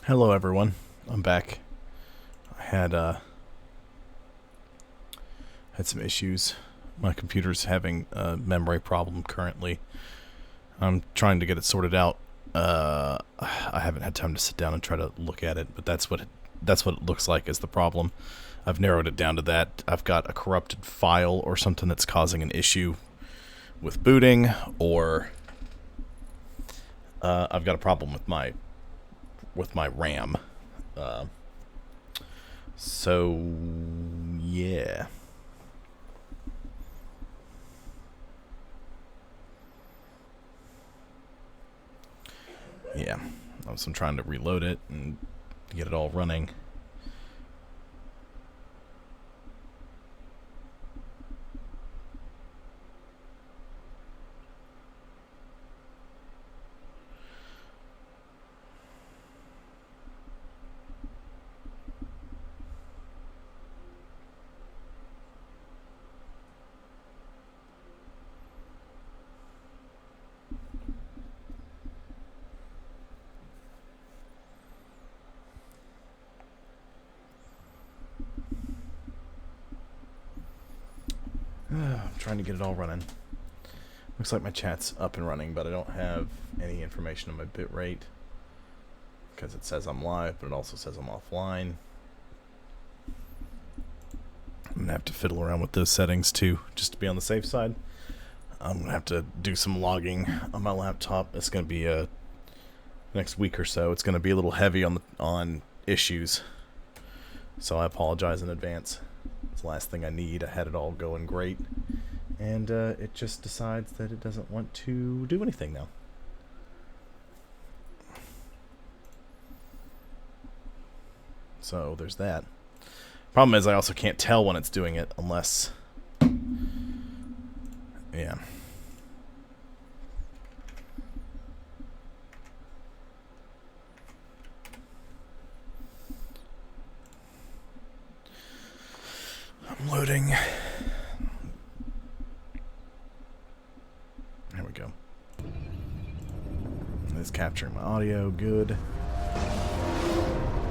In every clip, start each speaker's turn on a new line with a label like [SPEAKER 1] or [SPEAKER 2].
[SPEAKER 1] Hello everyone, I'm back. I had some issues. My computer's having a memory problem currently. I'm trying to get it sorted out. I haven't had time to sit down and try to look at it, but that's what it looks like is the problem. I've narrowed it down to that. I've got a corrupted file or something that's causing an issue with booting, or I've got a problem with my RAM. So yeah. Yeah. I'm trying to reload it and get it all running. I'm trying to get it all running. Looks like my chat's up and running, but I don't have any information on my bitrate because it says I'm live, but it also says I'm offline. I'm gonna have to fiddle around with those settings too, just to be on the safe side. I'm gonna have to do some logging on my laptop. It's gonna be next week or so. It's gonna be a little heavy on issues, so I apologize in advance. It's the last thing I need. I had it all going great, and it just decides that it doesn't want to do anything now. So there's that. Problem is I also can't tell when it's doing it unless... Yeah. I'm loading. There we go. It's capturing my audio. Good.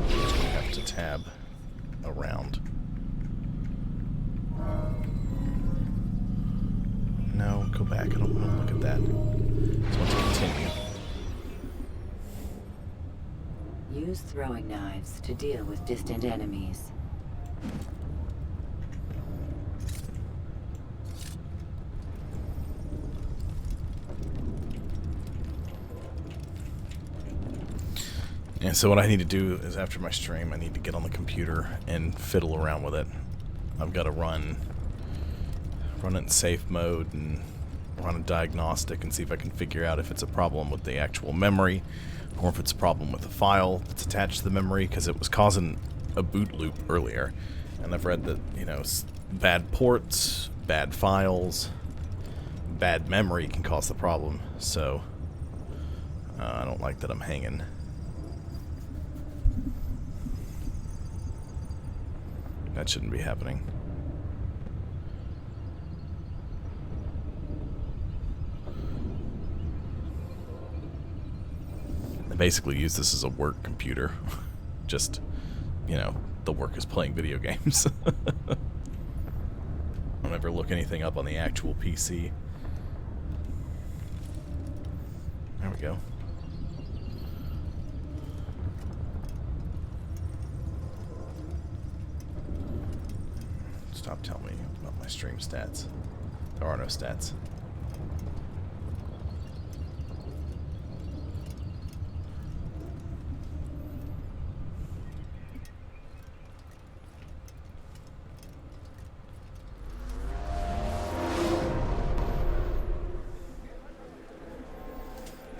[SPEAKER 1] Just gonna have to tab around. No, go back. I don't want to look at that. Just want to continue.
[SPEAKER 2] Use throwing knives to deal with distant enemies.
[SPEAKER 1] And so what I need to do is after my stream, I need to get on the computer and fiddle around with it. I've got to run it in safe mode and run a diagnostic and see if I can figure out if it's a problem with the actual memory or if it's a problem with the file that's attached to the memory, because it was causing a boot loop earlier. And I've read that, you know, bad ports, bad files, bad memory can cause the problem. So I don't like that I'm hanging. That shouldn't be happening. I basically use this as a work computer. Just, you know, the work is playing video games. I don't ever look anything up on the actual PC. There we go. Stop telling me about my stream stats. There are no stats.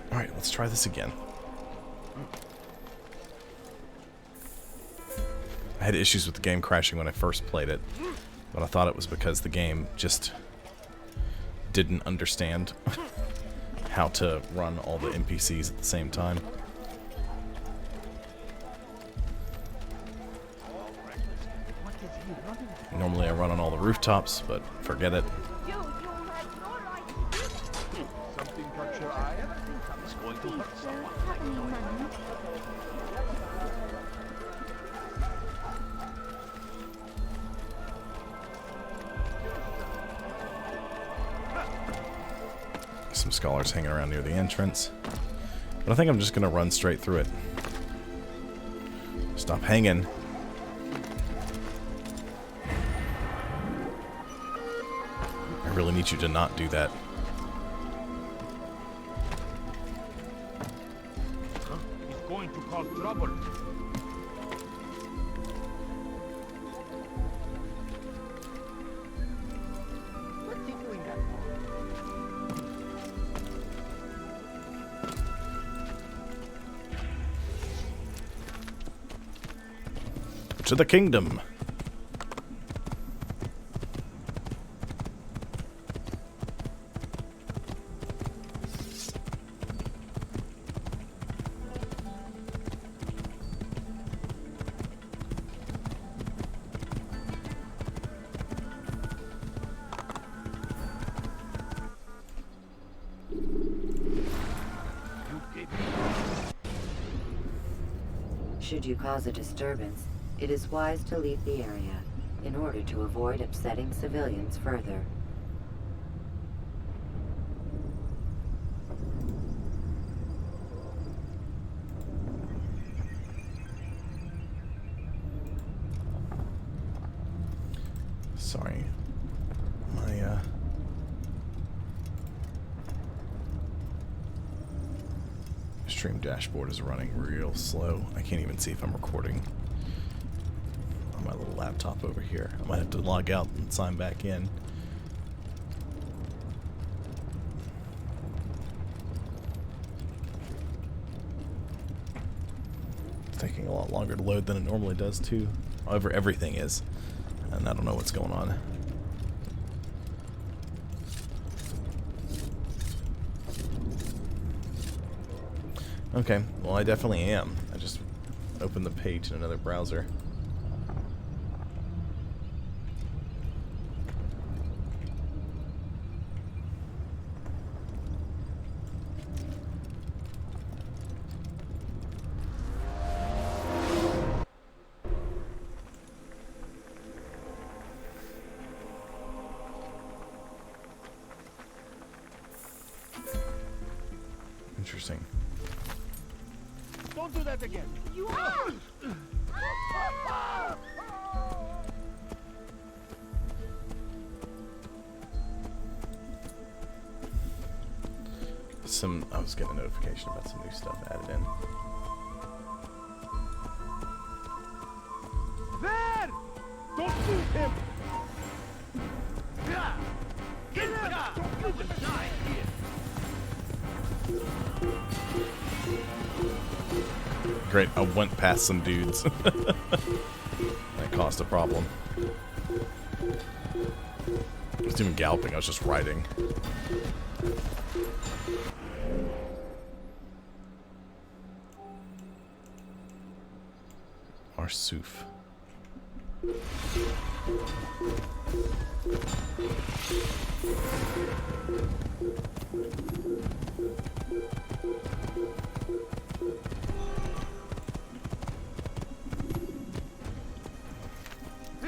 [SPEAKER 1] Alright, let's try this again. I had issues with the game crashing when I first played it, but I thought it was because the game just didn't understand how to run all the NPCs at the same time. Normally I run on all the rooftops, but forget it.
[SPEAKER 3] Something caught your eye? It's going to hurt someone.
[SPEAKER 1] Some scholars hanging around near the entrance. But I think I'm just going to run straight through it. Stop hanging. I really need you to not do that.
[SPEAKER 3] He's going to cause trouble. What's he doing that for?
[SPEAKER 1] To the kingdom.
[SPEAKER 2] Should you cause a disturbance, it is wise to leave the area in order to avoid upsetting civilians further.
[SPEAKER 1] Sorry. My, stream dashboard is running real slow. I can't even see if I'm recording on my little laptop over here. I might have to log out and sign back in. It's taking a lot longer to load than it normally does too. However, everything is. And I don't know what's going on. Okay, well I definitely am. I just opened the page in another browser. Interesting.
[SPEAKER 3] Don't do that again. You are.
[SPEAKER 1] I was getting a notification about some new stuff added in.
[SPEAKER 3] There! Don't shoot him! Get him! Don't let him die here!
[SPEAKER 1] Great, I went past some dudes. That caused a problem. I wasn't even galloping, I was just riding. Arsuf.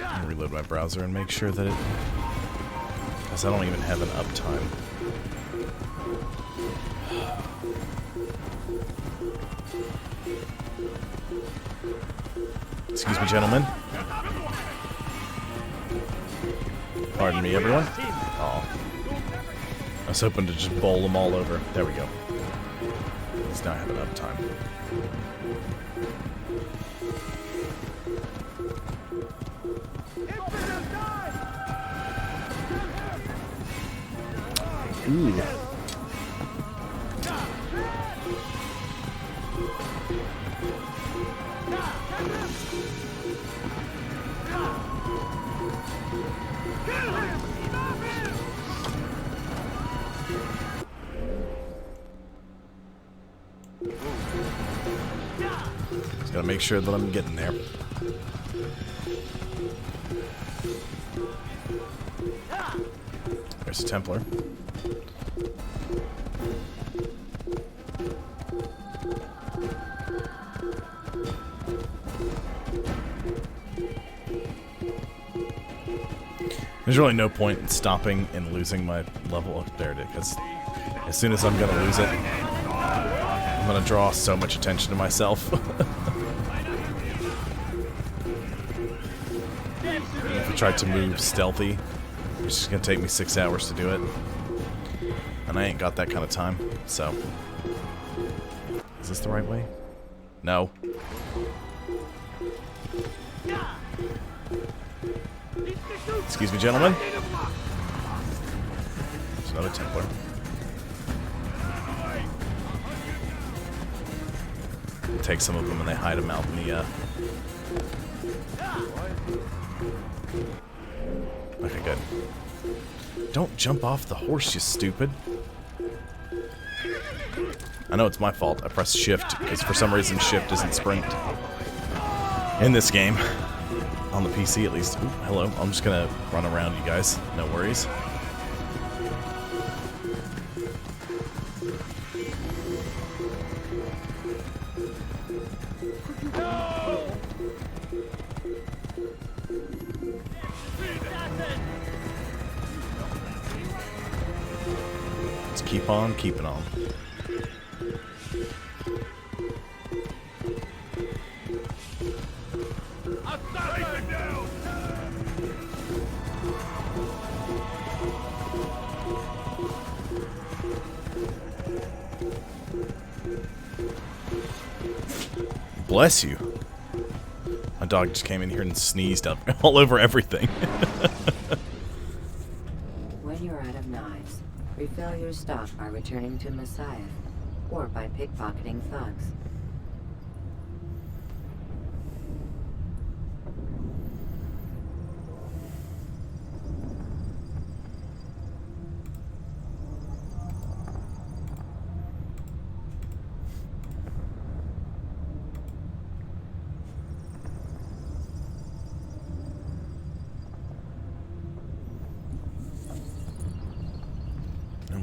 [SPEAKER 1] I'll reload my browser and make sure that it... because I don't even have an uptime. Excuse me, gentlemen. Pardon me, everyone. Oh, I was hoping to just bowl them all over. There we go. At least now I have an uptime. Ooh. Just gotta make sure that I'm getting there. There's a Templar. There's really no point in stopping and losing my level. Oh, there it is. Because as soon as I'm going to lose it, I'm going to draw so much attention to myself. If I tried to move stealthy, it's just going to take me 6 hours to do it. And I ain't got that kind of time, so... Is this the right way? No. Excuse me, gentlemen. There's another Templar. Take some of them and they hide them out in the, Okay, good. Don't jump off the horse, you stupid. I know it's my fault. I pressed shift because for some reason shift isn't sprint in this game. On the PC at least. Ooh, hello. I'm just gonna run around you guys. No worries. Let's keep on keeping on. Bless you. My dog just came in here and sneezed up all over everything.
[SPEAKER 2] When you're out of knives, refill your stock by returning to Messiah, or by pickpocketing thugs.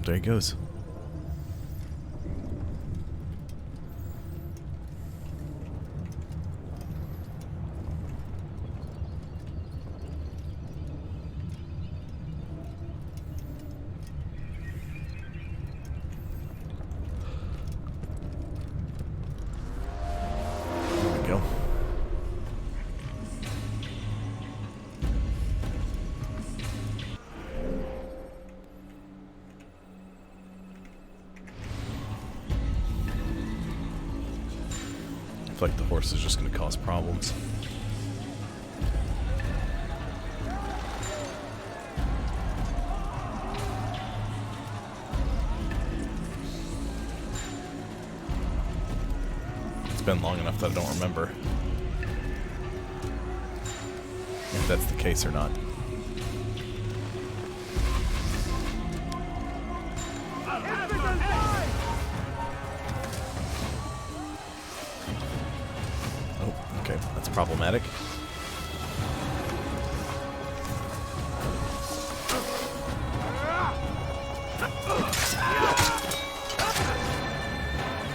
[SPEAKER 1] There he goes. There we go. I feel like the horse is just going to cause problems. It's been long enough that I don't remember if that's the case or not. Okay, that's problematic.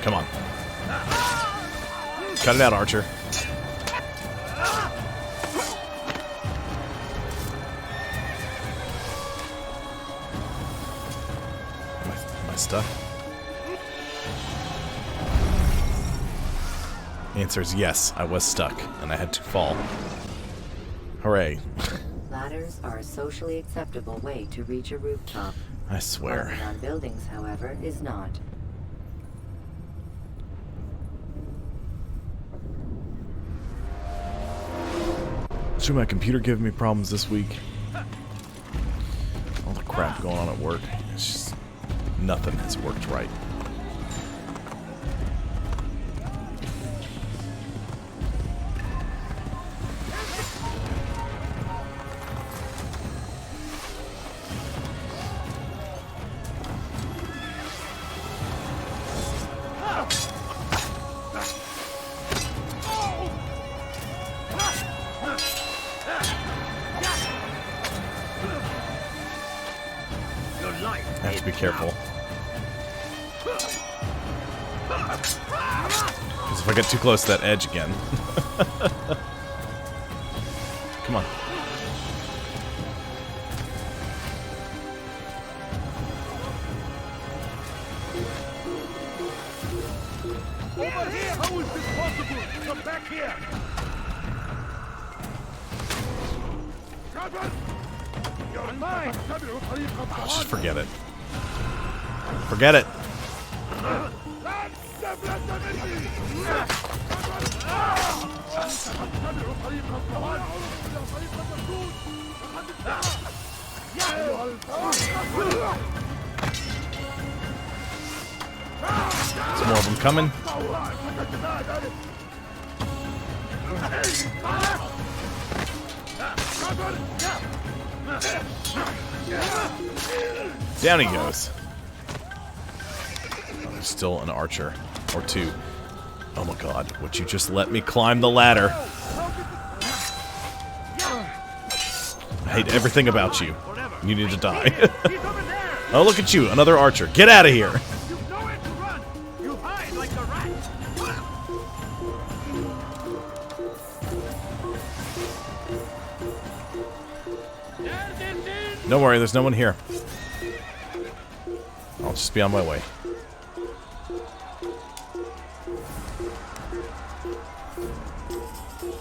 [SPEAKER 1] Come on. Cut it out, Archer. Am I stuck? The answer is yes, I was stuck, and I had to fall. Hooray.
[SPEAKER 2] Ladders are a socially acceptable way to reach a rooftop.
[SPEAKER 1] I swear.
[SPEAKER 2] Climbing on buildings, however, is not.
[SPEAKER 1] Should my computer giving me problems this week? All the crap going on at work. It's just nothing has worked right. I have to be careful. Because if I get too close to that edge again... Come on.
[SPEAKER 3] How is this possible? Come back here! You're mine!
[SPEAKER 1] Just forget it. Forget it. There's more of them coming. Down he goes. Oh, there's still an archer. Or two. Oh my god, would you just let me climb the ladder? I hate everything about you. You need to die. Oh, look at you, another archer. Get out of here.
[SPEAKER 3] You've nowhere to run! You hide like a rat!
[SPEAKER 1] Don't worry, there's no one here. I'll just be on my way.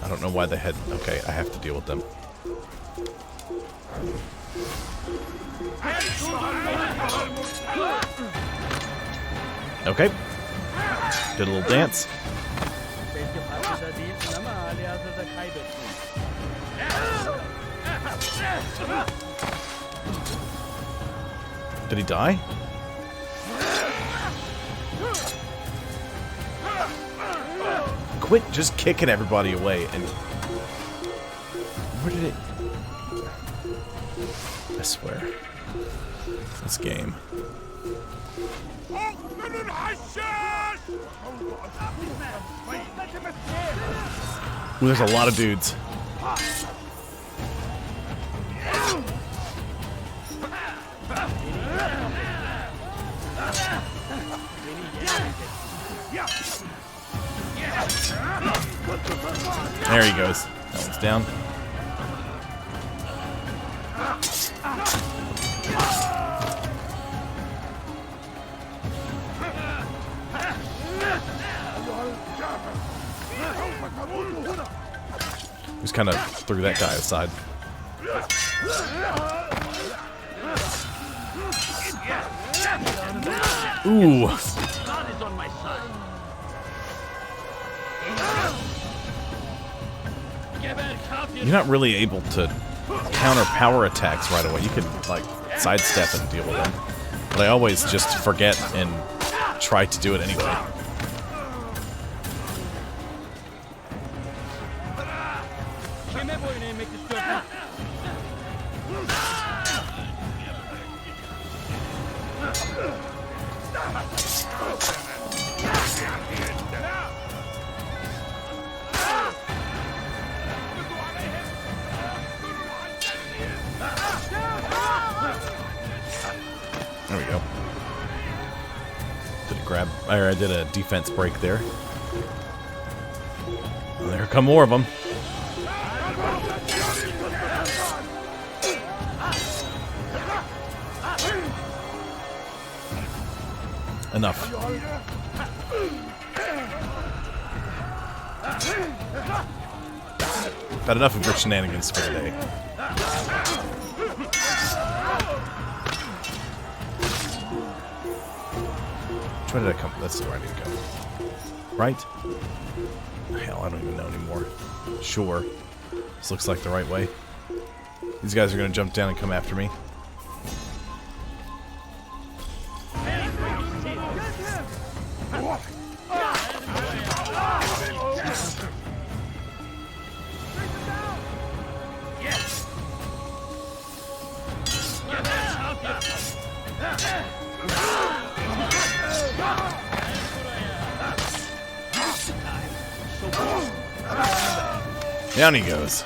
[SPEAKER 1] I don't know why they had... Okay, I have to deal with them. Okay. Did a little dance. Did he die? Quit just kicking everybody away and... Where did it... I swear. This game. Ooh, there's a lot of dudes. There he goes. That one's down. Just kind of threw that guy aside. Ooh. You're not really able to counter power attacks right away. You can, like, sidestep and deal with them. But I always just forget and try to do it anyway. There we go. Did a grab, or I did a defense break there. Well, there come more of them. Enough. Had enough of your shenanigans for today. Which way did I come? That's where I need to go. Right? Hell, I don't even know anymore. Sure. This looks like the right way. These guys are going to jump down and come after me. Down he goes.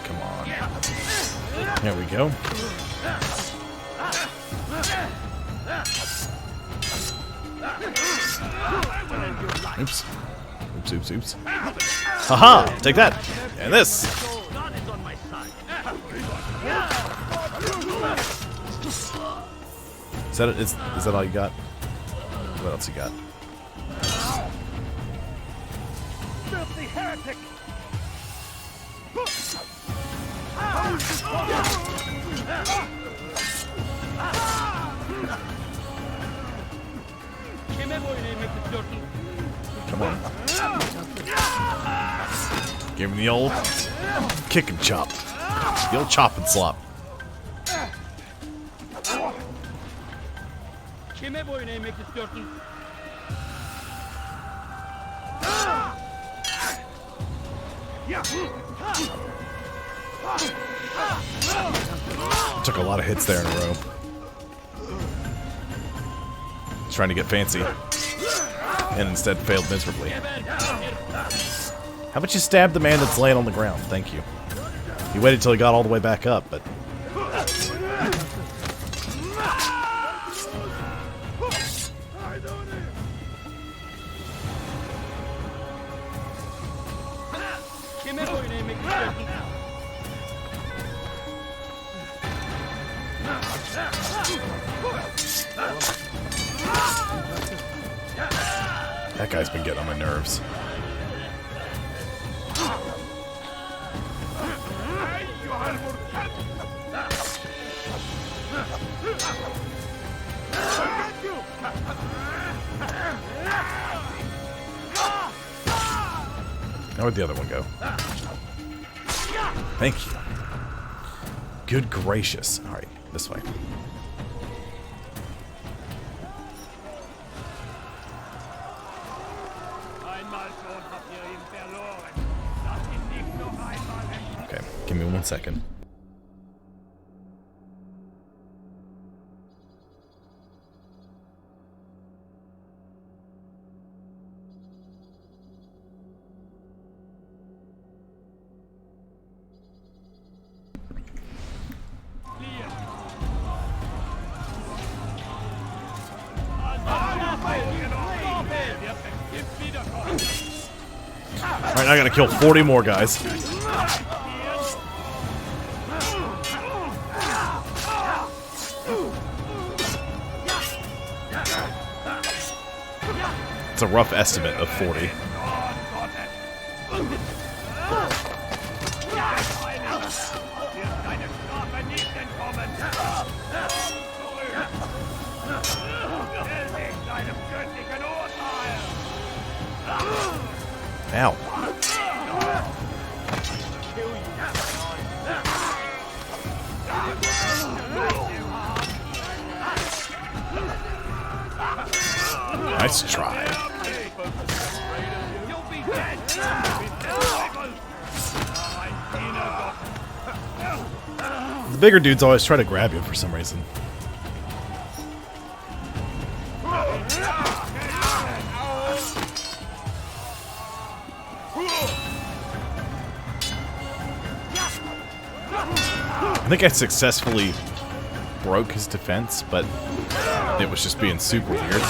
[SPEAKER 1] Come on. There we go. Oops. Oops, oops, oops. Haha! Take that! And this! Is that all you got? What else you got?
[SPEAKER 3] Filthy heretic!
[SPEAKER 1] Come on. Give him the old kick and chop. The old chop and slop. Took a lot of hits there in a row. Trying to get fancy. And instead failed miserably. How about you stab the man that's laying on the ground? Thank you. He waited till he got all the way back up, but... That guy's been getting on my nerves. Now where'd the other one go? Thank you. Good gracious. Alright, this way. Okay, give me 1 second. Alright, I gotta kill 40 more guys. It's a rough estimate of 40. Ow. Nice try. The bigger dudes always try to grab you for some reason. I think I successfully broke his defense, but it was just being super weird.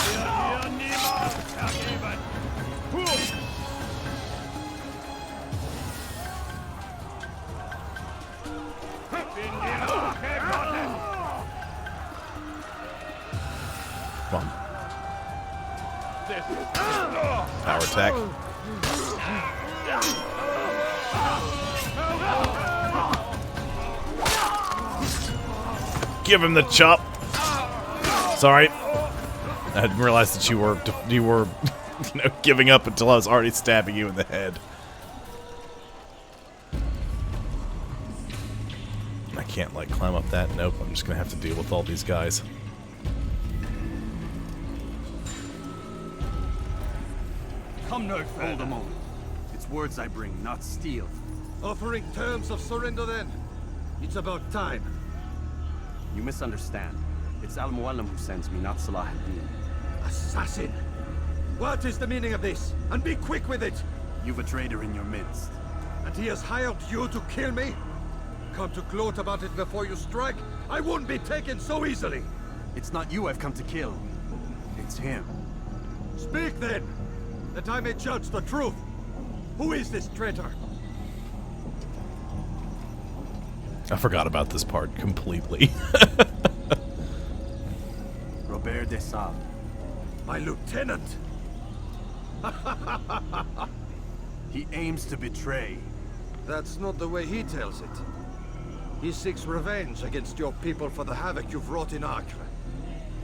[SPEAKER 1] Come on. Power attack. Give him the chop. Sorry, I didn't realize that you were giving up until I was already stabbing you in the head. I can't like climb up that. Nope, I'm just gonna have to deal with all these guys.
[SPEAKER 4] Come no further. Hold a moment. It's words I bring, not steel.
[SPEAKER 3] Offering terms of surrender then? It's about time.
[SPEAKER 4] You misunderstand. It's Al-Mualim who sends me, not Salah ad-Din.
[SPEAKER 3] Assassin! What is the meaning of this? And be quick with it!
[SPEAKER 4] You've a traitor in your midst.
[SPEAKER 3] And he has hired you to kill me? Come to gloat about it before you strike? I wouldn't be taken so easily!
[SPEAKER 4] It's not you I've come to kill. It's him.
[SPEAKER 3] Speak then, that I may judge the truth. Who is this traitor?
[SPEAKER 1] I forgot about this part completely.
[SPEAKER 4] Desal.
[SPEAKER 3] My lieutenant!
[SPEAKER 4] He aims to betray.
[SPEAKER 3] That's not the way he tells it. He seeks revenge against your people for the havoc you've wrought in Acre.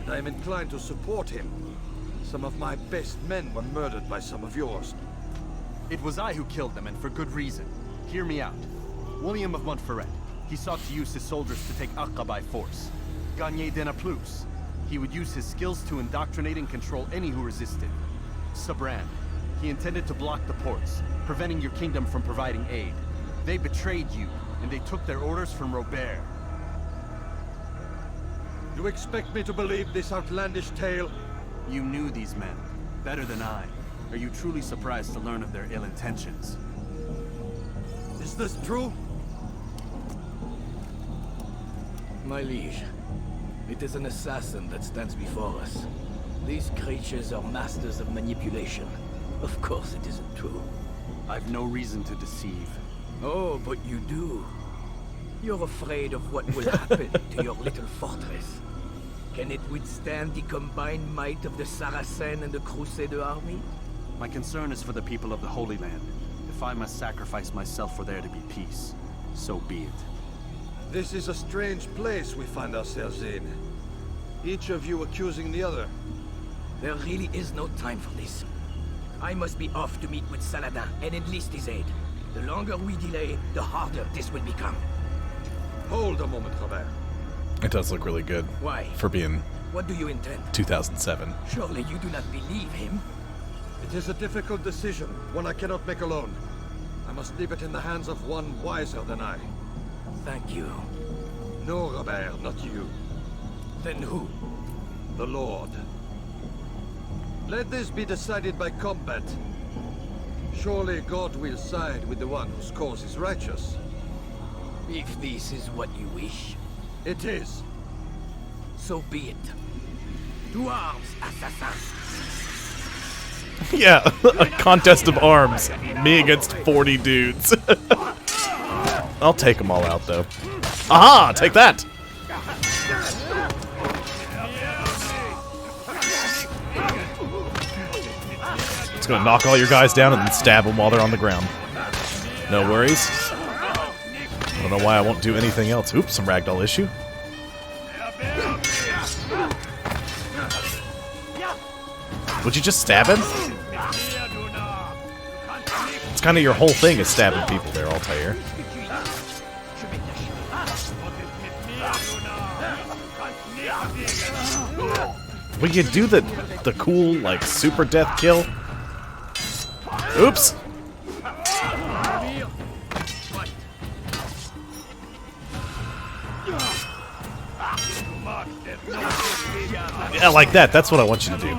[SPEAKER 3] And I am inclined to support him. Some of my best men were murdered by some of yours.
[SPEAKER 4] It was I who killed them, and for good reason. Hear me out. William of Montferrat. He sought to use his soldiers to take Acre by force. Gagné de Naplouse. He would use his skills to indoctrinate and control any who resisted. Sabran. He intended to block the ports, preventing your kingdom from providing aid. They betrayed you, and they took their orders from Robert.
[SPEAKER 3] You expect me to believe this outlandish tale?
[SPEAKER 4] You knew these men, better than I. Are you truly surprised to learn of their ill intentions?
[SPEAKER 3] Is this true?
[SPEAKER 5] My liege, it is an assassin that stands before us. These creatures are masters of manipulation. Of course it isn't true.
[SPEAKER 4] I've no reason to deceive.
[SPEAKER 5] Oh, but you do. You're afraid of what will happen to your little fortress. Can it withstand the combined might of the Saracen and the Crusader army?
[SPEAKER 4] My concern is for the people of the Holy Land. If I must sacrifice myself for there to be peace, so be it.
[SPEAKER 3] This is a strange place we find ourselves in. Each of you accusing the other.
[SPEAKER 5] There really is no time for this. I must be off to meet with Saladin and enlist his aid. The longer we delay, the harder this will become.
[SPEAKER 3] Hold a moment, Robert.
[SPEAKER 1] It does look really good.
[SPEAKER 5] Why?
[SPEAKER 1] For being
[SPEAKER 5] What do you intend?
[SPEAKER 1] 2007.
[SPEAKER 5] Surely you do not believe him?
[SPEAKER 3] It is a difficult decision, one I cannot make alone. I must leave it in the hands of one wiser than I.
[SPEAKER 5] Thank you.
[SPEAKER 3] No, Robert, not you.
[SPEAKER 5] Then who?
[SPEAKER 3] The Lord. Let this be decided by combat. Surely God will side with the one whose cause is righteous.
[SPEAKER 5] If this is what you wish,
[SPEAKER 3] It is.
[SPEAKER 5] so be it. To arms, assassin!
[SPEAKER 1] Yeah, a contest of arms. Me against 40 dudes. I'll take them all out, though. Aha! Take that! Just gonna knock all your guys down and then stab them while they're on the ground. No worries. I don't know why I won't do anything else. Oops, some ragdoll issue. Would you just stab him? It's kind of your whole thing is stabbing people there, Altair. Will you do the cool, like, super death kill? Oops! Yeah, like that. That's what I want you to do.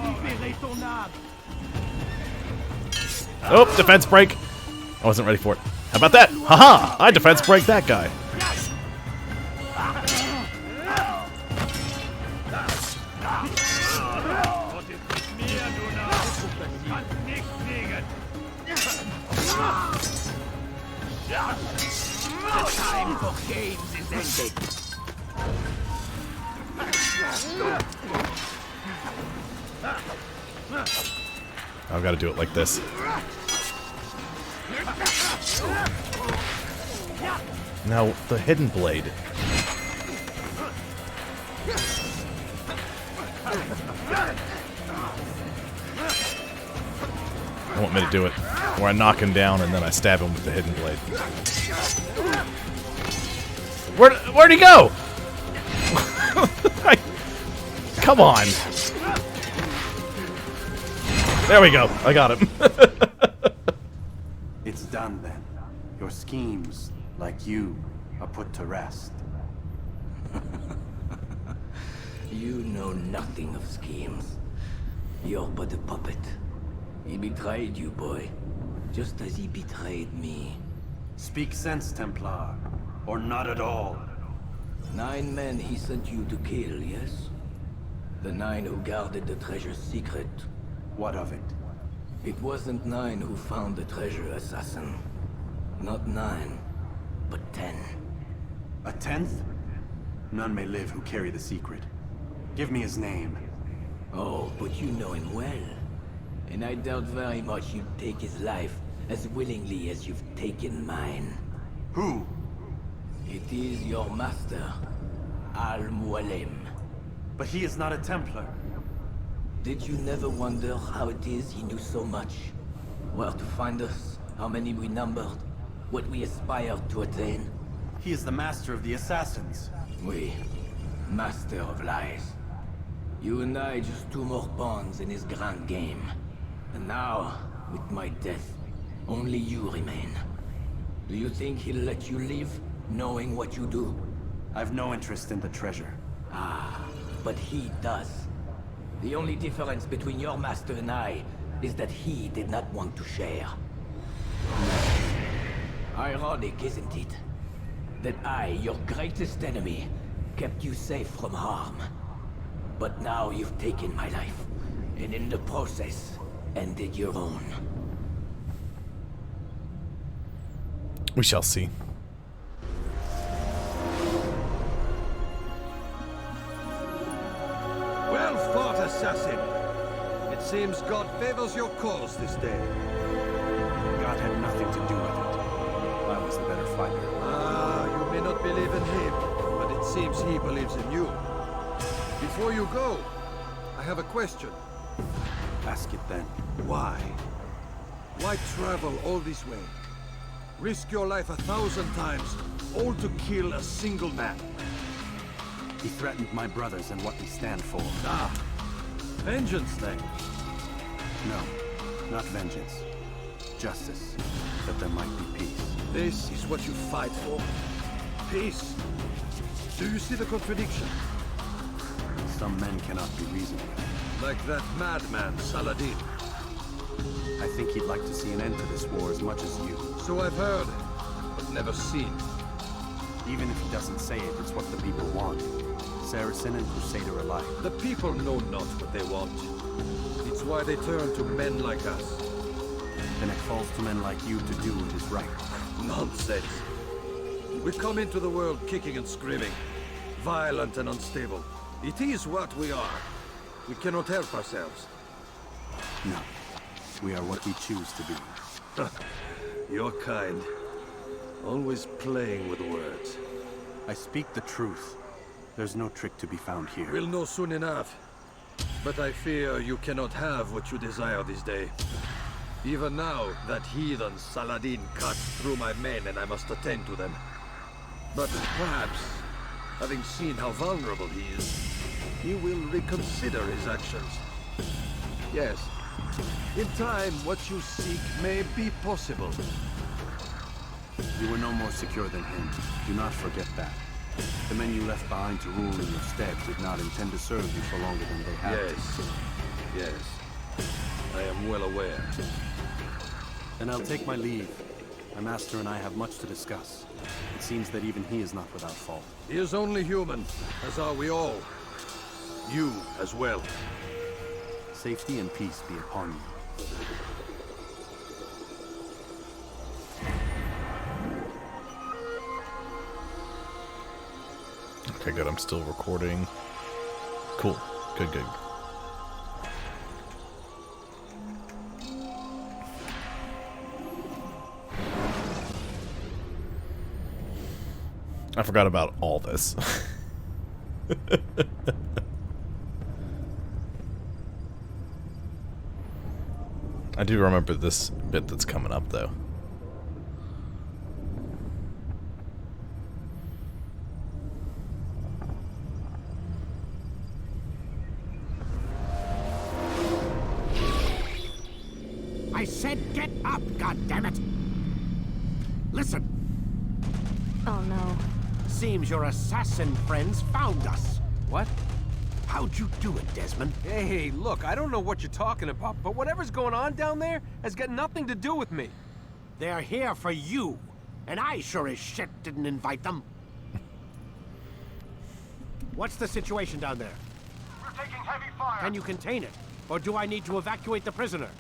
[SPEAKER 1] Oh, defense break. I wasn't ready for it. How about that? Haha! I defense break that guy.
[SPEAKER 5] The time for games is ended.
[SPEAKER 1] I've got to do it like this. Now, the hidden blade. I want me to do it where I knock him down and then I stab him with the hidden blade. Where'd he go? Come on. There we go. I got him.
[SPEAKER 4] It's done then. Your schemes, like you, are put to rest.
[SPEAKER 5] You know nothing of schemes. You're but a puppet. He betrayed you, boy. Just as he betrayed me.
[SPEAKER 4] Speak sense, Templar. Or not at all.
[SPEAKER 5] 9 men he sent you to kill, yes? The 9 who guarded the treasure's secret.
[SPEAKER 4] What of it?
[SPEAKER 5] It wasn't 9 who found the treasure, assassin. Not 9, but 10.
[SPEAKER 4] A 10th? None may live who carry the secret. Give me his name.
[SPEAKER 5] Oh, but you know him well. And I doubt very much you'd take his life as willingly as you've taken mine.
[SPEAKER 4] Who?
[SPEAKER 5] It is your master, Al-Mualim.
[SPEAKER 4] But he is not a Templar.
[SPEAKER 5] Did you never wonder how it is he knew so much? Where to find us, how many we numbered, what we aspired to attain?
[SPEAKER 4] He is the master of the assassins.
[SPEAKER 5] We, master of lies. You and I just two more pawns in his grand game. And now, with my death, only you remain. Do you think he'll let you live, knowing what you do?
[SPEAKER 4] I've no interest in the treasure.
[SPEAKER 5] Ah, but he does. The only difference between your master and I is that he did not want to share. Ironic, isn't it? That I, your greatest enemy, kept you safe from harm. But now you've taken my life, and in the process, ended your own.
[SPEAKER 1] We shall see.
[SPEAKER 3] Well fought, assassin. It seems God favors your cause this day.
[SPEAKER 4] God had nothing to do with it. I was the better fighter.
[SPEAKER 3] Ah, you may not believe in him, but it seems he believes in you. Before you go, I have a question.
[SPEAKER 4] Ask it then.
[SPEAKER 3] Why? Why travel all this way? Risk your life 1,000 times, all to kill a single man.
[SPEAKER 4] He threatened my brothers and what we stand for.
[SPEAKER 3] Ah, vengeance then.
[SPEAKER 4] No, not vengeance. Justice, that there might be peace.
[SPEAKER 3] This is what you fight for? Peace? Do you see the contradiction?
[SPEAKER 4] Some men cannot be reasoned with.
[SPEAKER 3] Like that madman, Saladin.
[SPEAKER 4] I think he'd like to see an end to this war as much as you.
[SPEAKER 3] So I've heard, but never seen.
[SPEAKER 4] Even if he doesn't say it, it's what the people want. Saracen and Crusader alike.
[SPEAKER 3] The people know not what they want. It's why they turn to men like us.
[SPEAKER 4] Then it falls to men like you to do what is right.
[SPEAKER 3] Nonsense. We come into the world kicking and screaming, violent and unstable. It is what we are. We cannot help ourselves.
[SPEAKER 4] No. We are what we choose to be.
[SPEAKER 3] Your kind. Always playing with words.
[SPEAKER 4] I speak the truth. There's no trick to be found here.
[SPEAKER 3] We'll know soon enough. But I fear you cannot have what you desire this day. Even now, that heathen Saladin cuts through my men and I must attend to them. But perhaps, having seen how vulnerable he is, he will reconsider his actions. Yes, in time, what you seek may be possible.
[SPEAKER 4] You were no more secure than him. Do not forget that. The men you left behind to rule in your stead did not intend to serve you for longer than they had to.
[SPEAKER 3] Yes. I am well aware.
[SPEAKER 4] Then I'll take my leave. My master and I have much to discuss. It seems that even he is not without fault.
[SPEAKER 3] He is only human, as are we all. You as well.
[SPEAKER 4] Safety and peace be upon you.
[SPEAKER 1] Okay, good. I'm still recording. Cool. Good, good. I forgot about all this. I do remember this bit that's coming up, though.
[SPEAKER 6] I said get up, goddammit! Listen,
[SPEAKER 7] Oh no.
[SPEAKER 6] seems your assassin friends found us.
[SPEAKER 8] What?
[SPEAKER 6] How'd you do it, Desmond?
[SPEAKER 8] Hey, look, I don't know what you're talking about, but whatever's going on down there has got nothing to do with me.
[SPEAKER 6] They're here for you, and I sure as shit didn't invite them. What's the situation down there?
[SPEAKER 9] We're taking heavy fire.
[SPEAKER 6] Can you contain it? Or do I need to evacuate the prisoner?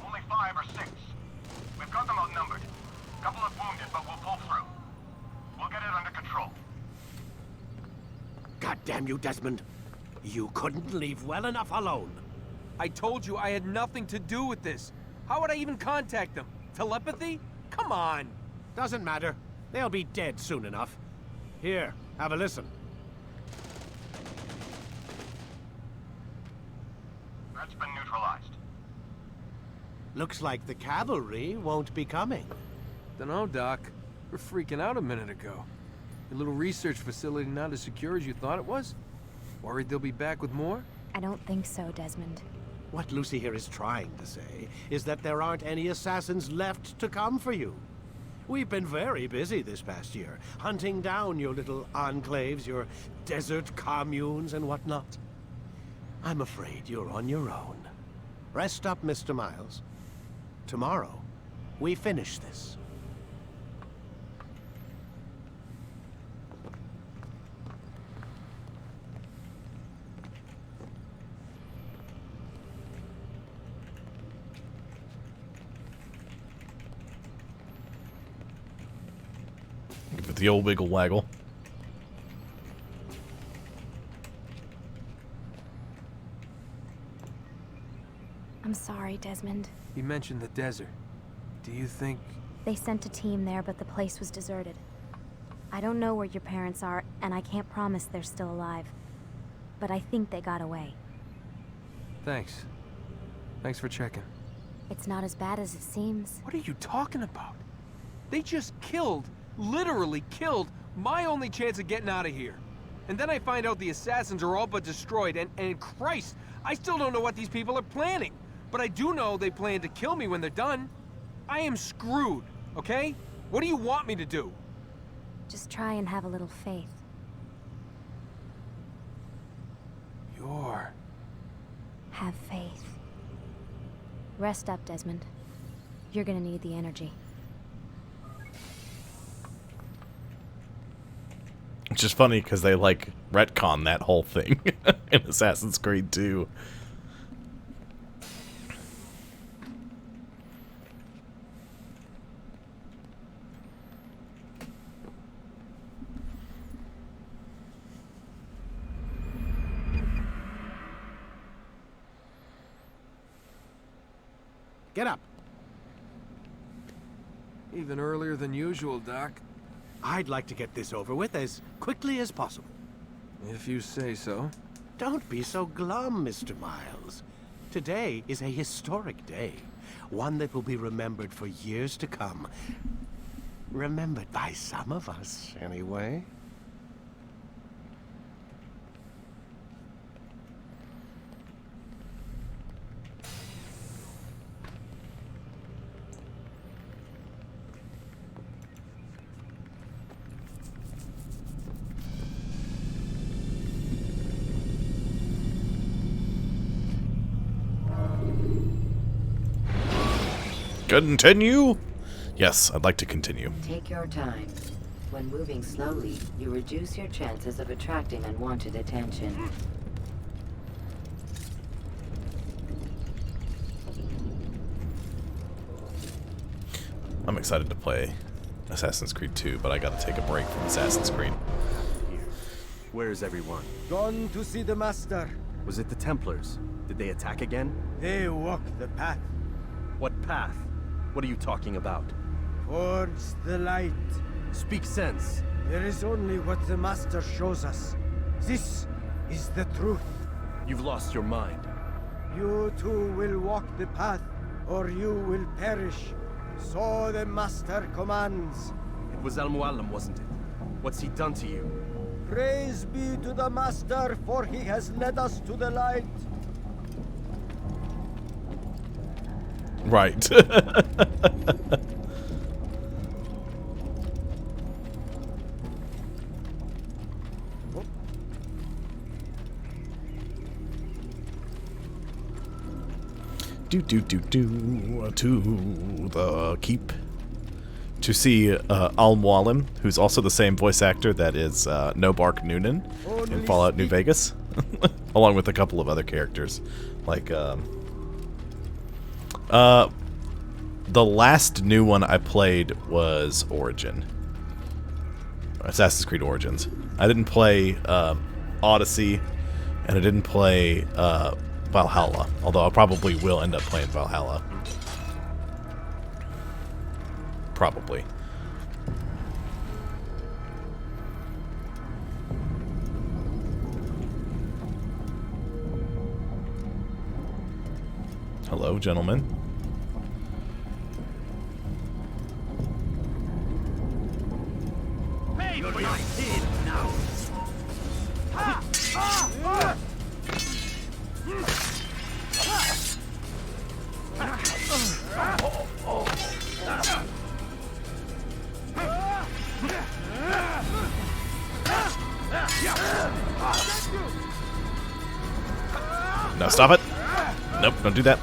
[SPEAKER 9] Only 5 or 6. We've got them outnumbered. Couple of wounded, but we'll pull through. We'll get it under control.
[SPEAKER 6] God damn you, Desmond. You couldn't leave well enough alone.
[SPEAKER 8] I told you I had nothing to do with this. How would I even contact them? Telepathy? Come on.
[SPEAKER 6] Doesn't matter. They'll be dead soon enough. Here, have a listen.
[SPEAKER 9] Threat's been neutralized.
[SPEAKER 6] Looks like the cavalry won't be coming.
[SPEAKER 8] Dunno, Doc. We're freaking out a minute ago. Your little research facility not as secure as you thought it was? Worried they'll be back with more?
[SPEAKER 7] I don't think so, Desmond.
[SPEAKER 6] What Lucy here is trying to say is that there aren't any assassins left to come for you. We've been very busy this past year, hunting down your little enclaves, your desert communes and whatnot. I'm afraid you're on your own. Rest up, Mr. Miles. Tomorrow, we finish this.
[SPEAKER 1] Give it the old wiggle waggle.
[SPEAKER 7] I'm sorry, Desmond.
[SPEAKER 8] You mentioned the desert. Do you think...
[SPEAKER 7] They sent a team there, but the place was deserted. I don't know where your parents are, and I can't promise they're still alive. But I think they got away.
[SPEAKER 8] Thanks. Thanks for checking.
[SPEAKER 7] It's not as bad as it seems.
[SPEAKER 8] What are you talking about? They just killed, literally killed, my only chance of getting out of here. And then I find out the assassins are all but destroyed, and Christ, I still don't know what these people are planning. But I do know they plan to kill me when they're done. I am screwed, okay? What do you want me to do?
[SPEAKER 7] Just try and have a little faith. Have faith. Rest up, Desmond. You're gonna need the energy.
[SPEAKER 1] It's just funny because they like retcon that whole thing in Assassin's Creed 2.
[SPEAKER 6] Get up.
[SPEAKER 8] Even earlier than usual, Doc.
[SPEAKER 6] I'd like to get this over with as quickly as possible.
[SPEAKER 8] If you say so.
[SPEAKER 6] Don't be so glum, Mr. Miles. Today is a historic day. One that will be remembered for years to come. Remembered by some of us, anyway.
[SPEAKER 1] Continue? Yes, I'd like to continue.
[SPEAKER 2] Take your time. When moving slowly, you reduce your chances of attracting unwanted attention.
[SPEAKER 1] I'm excited to play Assassin's Creed 2, but I gotta take a break from Assassin's Creed.
[SPEAKER 4] Where is everyone?
[SPEAKER 10] Gone to see the Master.
[SPEAKER 4] Was it the Templars? Did they attack again?
[SPEAKER 10] They walk the path.
[SPEAKER 4] What path? What are you talking about?
[SPEAKER 10] Towards the light.
[SPEAKER 4] Speak sense.
[SPEAKER 10] There is only what the Master shows us. This is the truth.
[SPEAKER 4] You've lost your mind.
[SPEAKER 10] You too will walk the path, or you will perish. So the Master commands.
[SPEAKER 4] It was Al-Mualim, wasn't it? What's he done to you?
[SPEAKER 10] Praise be to the Master, for he has led us to the light.
[SPEAKER 1] Right. Do to the keep to see Al-Mualim, who's also the same voice actor that is Nobark Noonan in Fallout New Vegas, along with a couple of other characters, like the last new one I played was Origin, Assassin's Creed Origins. I didn't play Odyssey And I didn't play Valhalla, although I probably will end up playing Valhalla. Probably. Hello, gentlemen.
[SPEAKER 5] Pay for your sin now.
[SPEAKER 1] No, stop it. Nope, don't do that.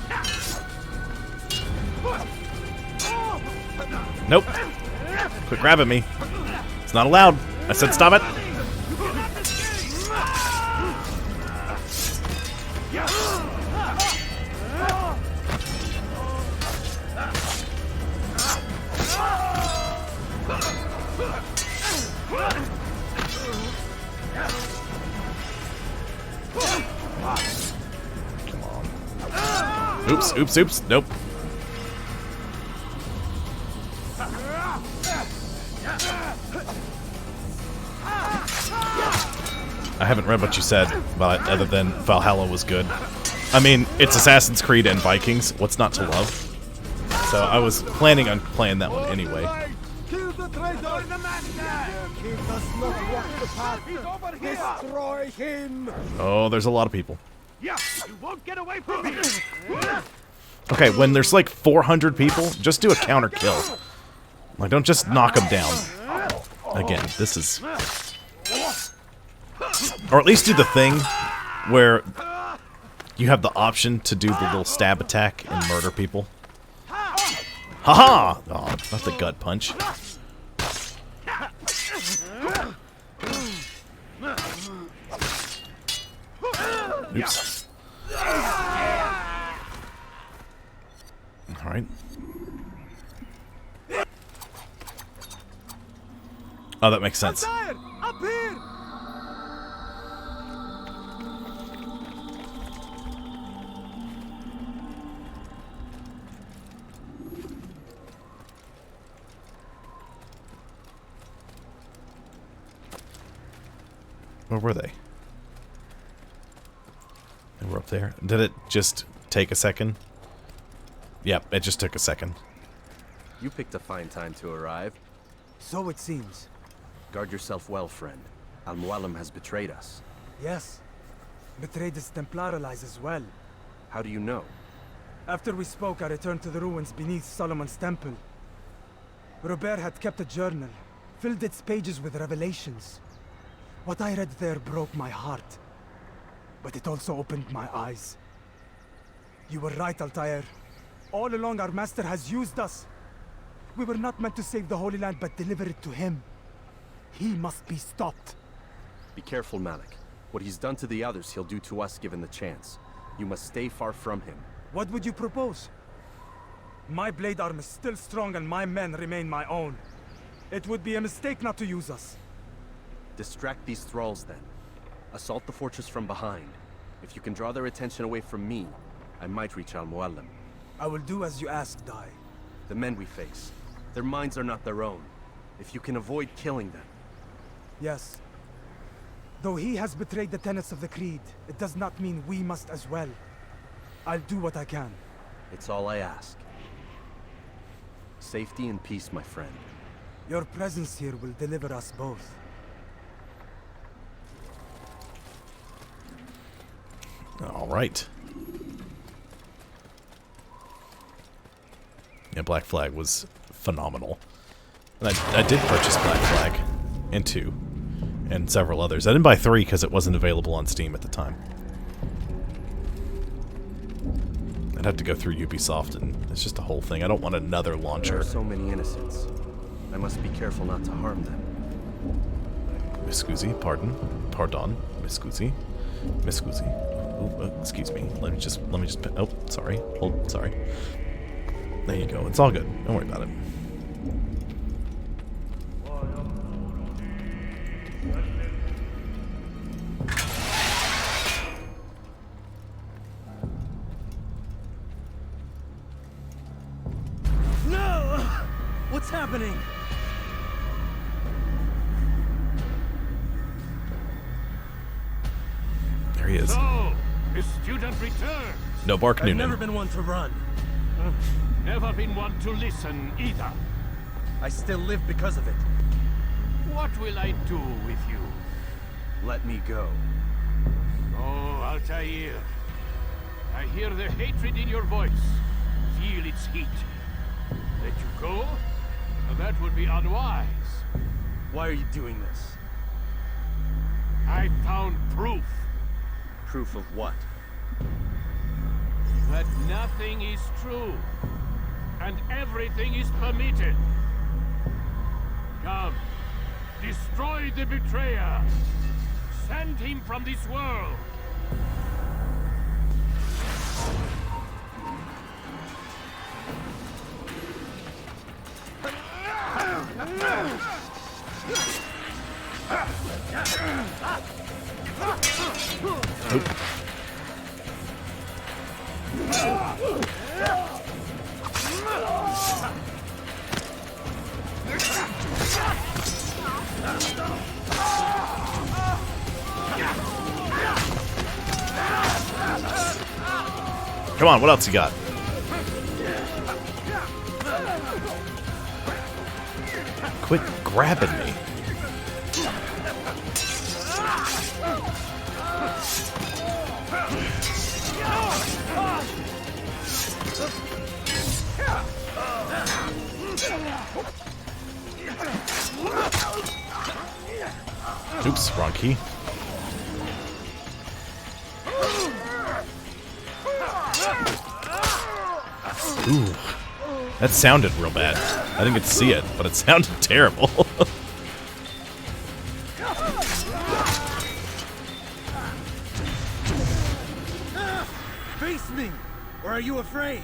[SPEAKER 1] Nope. Quit grabbing me. It's not allowed. I said stop it. Come on. Oops, oops, oops. Nope. I haven't read what you said, but other than Valhalla was good. I mean, it's Assassin's Creed and Vikings. What's not to love? So I was planning on playing that one anyway.
[SPEAKER 10] Kill the traitor! He does not walk the path. Destroy him!
[SPEAKER 1] Oh, there's a lot of people.
[SPEAKER 5] Yeah, you won't get away from me.
[SPEAKER 1] Okay, when there's like 400 people, just do a counter kill. Like, don't just knock them down. Again, this is... Or at least do the thing where you have the option to do the little stab attack and murder people. Haha! Oh, not the gut punch. Oops. Alright. Oh, that makes sense.
[SPEAKER 10] Up here!
[SPEAKER 1] Where were they? They were up there. Did it just take a second? Yep, it just took a second.
[SPEAKER 4] You picked a fine time to arrive.
[SPEAKER 11] So it seems.
[SPEAKER 4] Guard yourself well, friend. Al-Mualim has betrayed us.
[SPEAKER 11] Yes. Betrayed his Templar allies as well.
[SPEAKER 4] How do you know?
[SPEAKER 11] After we spoke, I returned to the ruins beneath Solomon's temple. Robert had kept a journal, filled its pages with revelations. What I read there broke my heart. But it also opened my eyes. You were right, Altair. All along our master has used us. We were not meant to save the Holy Land, but deliver it to him. He must be stopped.
[SPEAKER 4] Be careful, Malik. What he's done to the others, he'll do to us given the chance. You must stay far from him.
[SPEAKER 11] What would you propose? My blade arm is still strong and my men remain my own. It would be a mistake not to use us.
[SPEAKER 4] Distract these thralls, then. Assault the fortress from behind. If you can draw their attention away from me, I might reach Al-Mualim.
[SPEAKER 11] I will do as you ask, Dai.
[SPEAKER 4] The men we face, their minds are not their own. If you can avoid killing them.
[SPEAKER 11] Yes. Though he has betrayed the tenets of the Creed, it does not mean we must as well. I'll do what I can.
[SPEAKER 4] It's all I ask. Safety and peace, my friend.
[SPEAKER 11] Your presence here will deliver us both.
[SPEAKER 1] All right. Yeah, Black Flag was phenomenal. And I did purchase Black Flag and 2 and several others. I didn't buy 3 because it wasn't available on Steam at the time. I'd have to go through Ubisoft, and it's just a whole thing. I don't want another launcher.
[SPEAKER 4] There are so many innocents. I must be careful not to harm them.
[SPEAKER 1] Miss Scusi, pardon, Miss Scusi, excuse me. Let me just. Oh, sorry. Hold. Sorry. There you go. It's all good. Don't worry about it.
[SPEAKER 5] What's happening?
[SPEAKER 1] There he is.
[SPEAKER 12] So, a student returns.
[SPEAKER 1] No Bark
[SPEAKER 5] I've
[SPEAKER 1] Noonan.
[SPEAKER 5] never been one to run.
[SPEAKER 12] Never been one to listen either.
[SPEAKER 5] I still live because of it.
[SPEAKER 12] What will I do with you?
[SPEAKER 4] Let me go.
[SPEAKER 12] Oh, Altair. I hear the hatred in your voice. Feel its heat. Let you go? That would be unwise.
[SPEAKER 4] Why are you doing this?
[SPEAKER 12] I found proof.
[SPEAKER 4] Proof of what?
[SPEAKER 12] That nothing is true. And everything is permitted. Come. Destroy the betrayer. Send him from this world.
[SPEAKER 1] Come on, what else you got? Quit grabbing me. Oops, wrong key. Ooh, that sounded real bad. I didn't get to see it, but it sounded terrible.
[SPEAKER 5] Face me! Or are you afraid?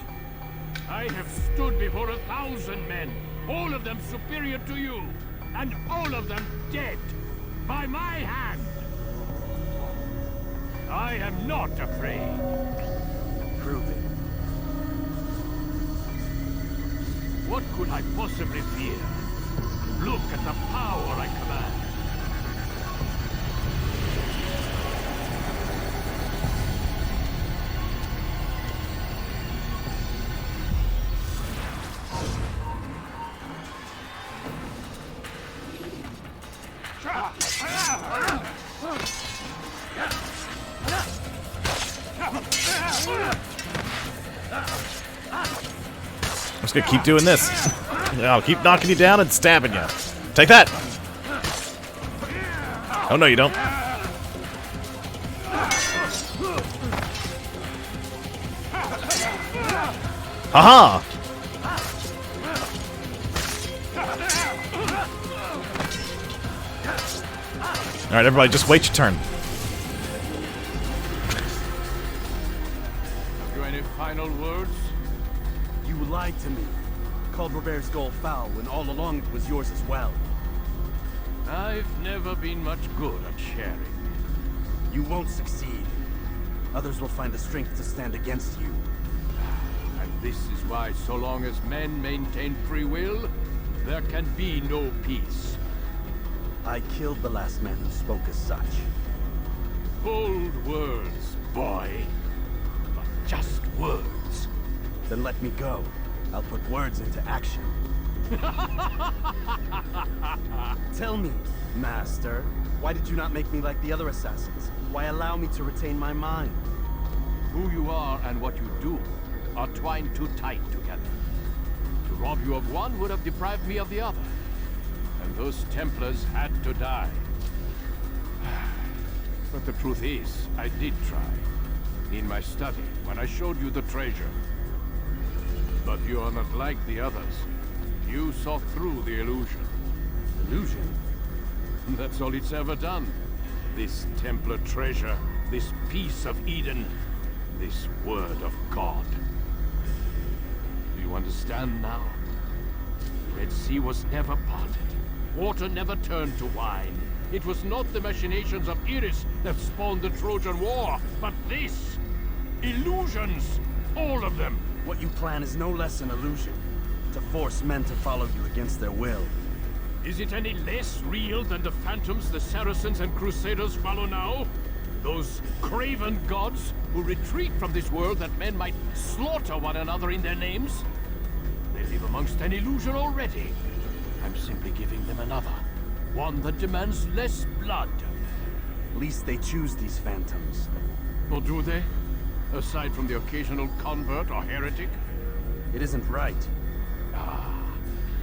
[SPEAKER 12] I have stood before 1,000 men, all of them superior to you, and all of them dead, by my hand. I am not afraid.
[SPEAKER 4] Prove it.
[SPEAKER 12] What could I possibly fear? Look at the power I command.
[SPEAKER 1] I'm just gonna keep doing this. I'll keep knocking you down and stabbing you. Take that! Oh no, you don't. Haha! Alright, everybody, just wait your turn.
[SPEAKER 12] Have you any final words?
[SPEAKER 4] You lied to me. Called Robert's goal foul when all along it was yours as well.
[SPEAKER 12] I've never been much good at sharing.
[SPEAKER 4] You won't succeed. Others will find the strength to stand against you.
[SPEAKER 12] And this is why, so long as men maintain free will, there can be no peace.
[SPEAKER 4] I killed the last man who spoke as such.
[SPEAKER 12] Bold words, boy. But just words.
[SPEAKER 4] Then let me go. I'll put words into action. Tell me, Master, why did you not make me like the other assassins? Why allow me to retain my mind?
[SPEAKER 12] Who you are and what you do are twined too tight together. To rob you of one would have deprived me of the other. And those Templars had to die. But the truth is, I did try. In my study, when I showed you the treasure. But you are not like the others. You saw through the illusion.
[SPEAKER 4] Illusion?
[SPEAKER 12] That's all it's ever done. This Templar treasure, this piece of Eden, this word of God. Do you understand now? The Red Sea was never parted. Water never turned to wine. It was not the machinations of Iris that spawned the Trojan War, but this! Illusions! All of them!
[SPEAKER 4] What you plan is no less an illusion. To force men to follow you against their will.
[SPEAKER 12] Is it any less real than the phantoms the Saracens and Crusaders follow now? Those craven gods who retreat from this world that men might slaughter one another in their names? They live amongst an illusion already. I'm simply giving them another. One that demands less blood.
[SPEAKER 4] At least they choose these phantoms.
[SPEAKER 12] Or do they? Aside from the occasional convert or heretic?
[SPEAKER 4] It isn't right.
[SPEAKER 12] Ah,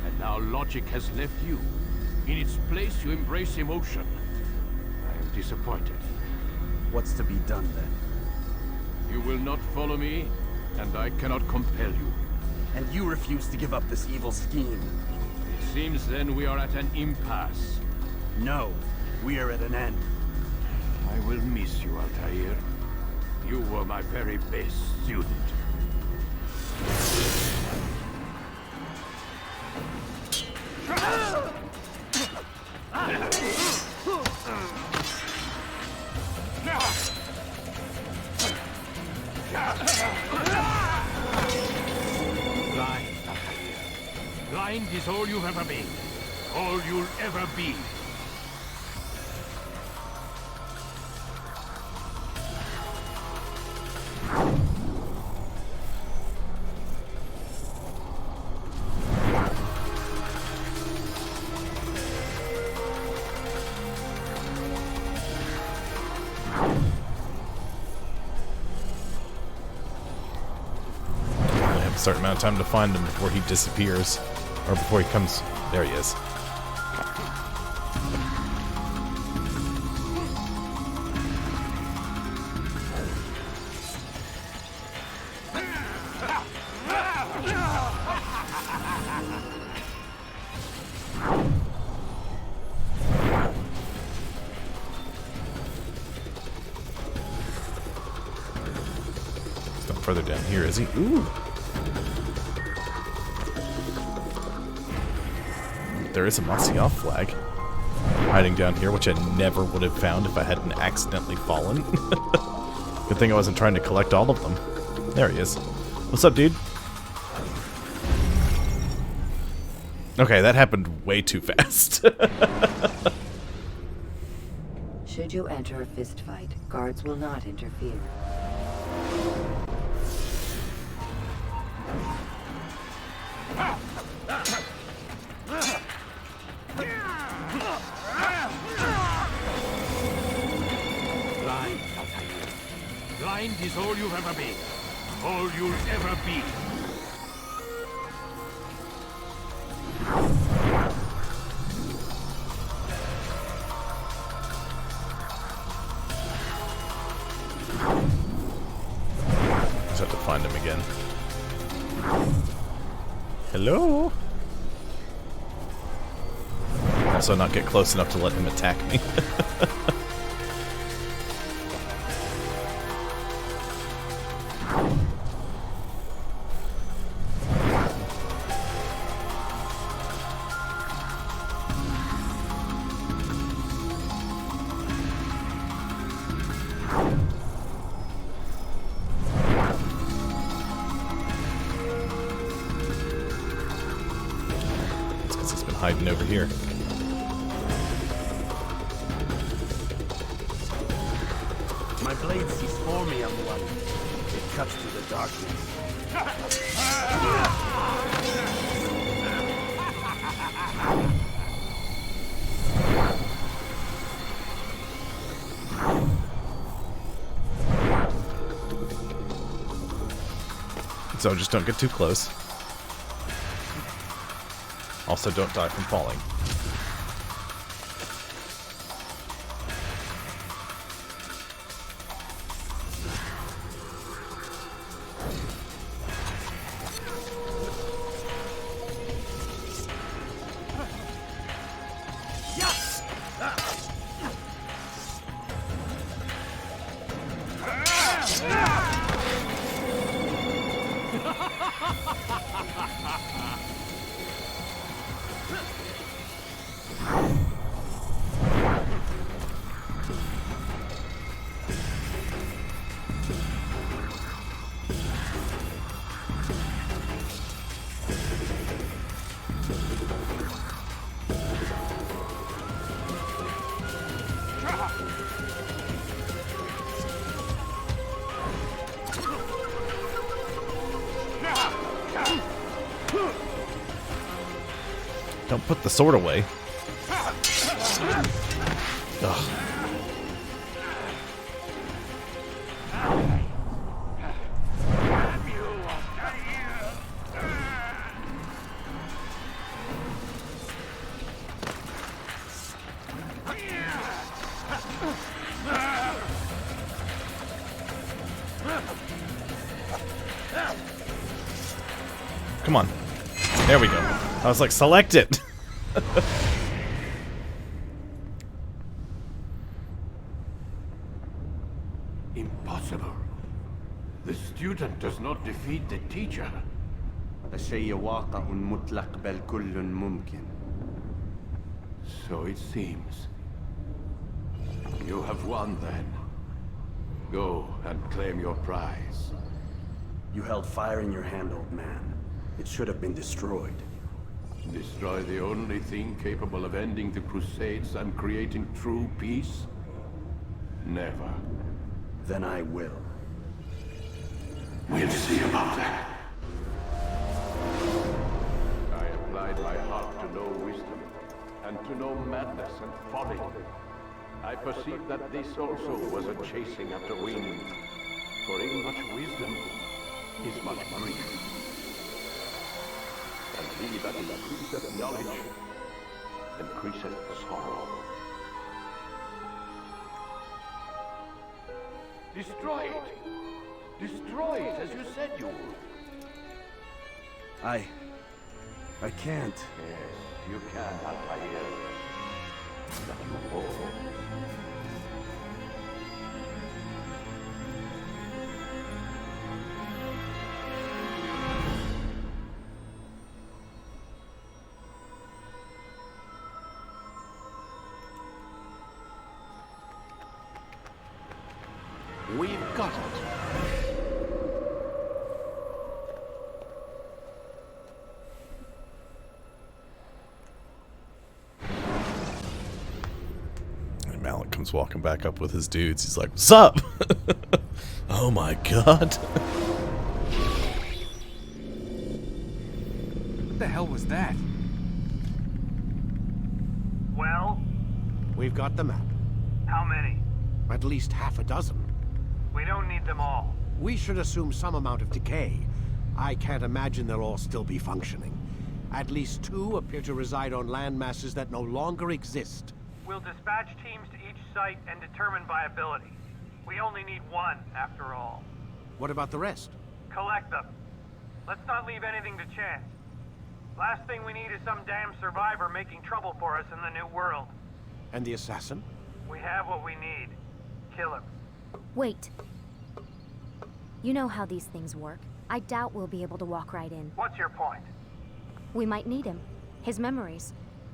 [SPEAKER 12] and now logic has left you. In its place, you embrace emotion. I am disappointed.
[SPEAKER 4] What's to be done then?
[SPEAKER 12] You will not follow me, and I cannot compel you.
[SPEAKER 4] And you refuse to give up this evil scheme.
[SPEAKER 12] It seems then we are at an impasse.
[SPEAKER 4] No, we are at an end.
[SPEAKER 12] I will miss you, Altair. You were my very best student. Blind, Altair. Blind is all you've ever been. All you'll ever be.
[SPEAKER 1] Certain amount of time to find him before he disappears, or before he comes. There he is. He's not further down here, is he? Ooh. There is a Masyaf flag hiding down here, which I never would have found if I hadn't accidentally fallen. Good thing I wasn't trying to collect all of them. There he is. What's up, dude? Okay, that happened way too fast.
[SPEAKER 2] Should you enter a fistfight, guards will not interfere.
[SPEAKER 12] Blind, Altair. Blind is all you've ever been. All you'll ever be.
[SPEAKER 1] Just have to find him again. Hello? Also not get close enough to let him attack me. It's because he's been hiding over here.
[SPEAKER 4] My blade sees for me, I'm one. It cuts through the darkness.
[SPEAKER 1] So just don't get too close. Also, don't die from falling. Don't put the sword away. Ugh. Come on. There we go. I was like, select it.
[SPEAKER 12] Impossible. The student does not defeat the teacher.
[SPEAKER 4] الشيء واقع مطلق بل كل ممكن.
[SPEAKER 12] So it seems. You have won then. Go and claim your prize.
[SPEAKER 13] You held fire in your hand, old man. It should have been destroyed.
[SPEAKER 12] Destroy the only thing capable of ending the Crusades and creating true peace? Never.
[SPEAKER 13] Then I will.
[SPEAKER 12] We'll see about that. I applied my heart to know wisdom, and to know madness and folly. I perceived that this also was a chasing after wind. For in much wisdom is much grief. And he that increaseth knowledge increaseth sorrow. Destroy it! Destroy it as you said you would.
[SPEAKER 13] I can't.
[SPEAKER 12] Yes, you can, Altair. But you won't.
[SPEAKER 4] We've got it.
[SPEAKER 1] And Malik comes walking back up with his dudes. He's like, "What's up?" Oh my god.
[SPEAKER 8] What the hell was that?
[SPEAKER 6] Well? We've got the map.
[SPEAKER 14] How many?
[SPEAKER 6] At least half a dozen.
[SPEAKER 14] We don't need them all.
[SPEAKER 6] We should assume some amount of decay. I can't imagine they'll all still be functioning. At least 2 appear to reside on land masses that no longer exist.
[SPEAKER 14] We'll dispatch teams to each site and determine viability. We only need 1, after all.
[SPEAKER 6] What about the rest?
[SPEAKER 14] Collect them. Let's not leave anything to chance. Last thing we need is some damn survivor making trouble for us in the new world.
[SPEAKER 6] And the assassin?
[SPEAKER 14] We have what we need. Kill him.
[SPEAKER 7] Wait. You know how these things work. I doubt we'll be able to walk right in.
[SPEAKER 14] What's your point?
[SPEAKER 7] We might need him. His memories.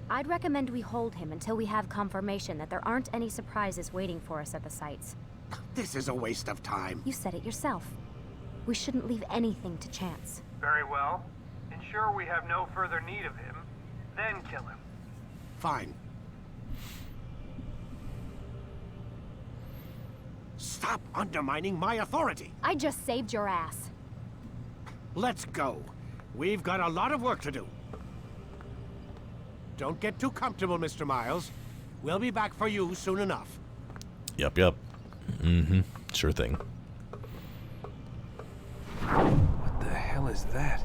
[SPEAKER 7] I'd recommend we hold him until we have confirmation that there aren't any surprises waiting for us at the sites.
[SPEAKER 6] This is a waste of time.
[SPEAKER 7] You said it yourself. We shouldn't leave anything to chance.
[SPEAKER 14] Very well. Ensure we have no further need of him, then kill him.
[SPEAKER 6] Fine. Stop undermining my authority!
[SPEAKER 7] I just saved your ass.
[SPEAKER 6] Let's go. We've got a lot of work to do. Don't get too comfortable, Mr. Miles. We'll be back for you soon enough.
[SPEAKER 1] Yep, yep. Mm-hmm. Sure thing.
[SPEAKER 8] What the hell is that?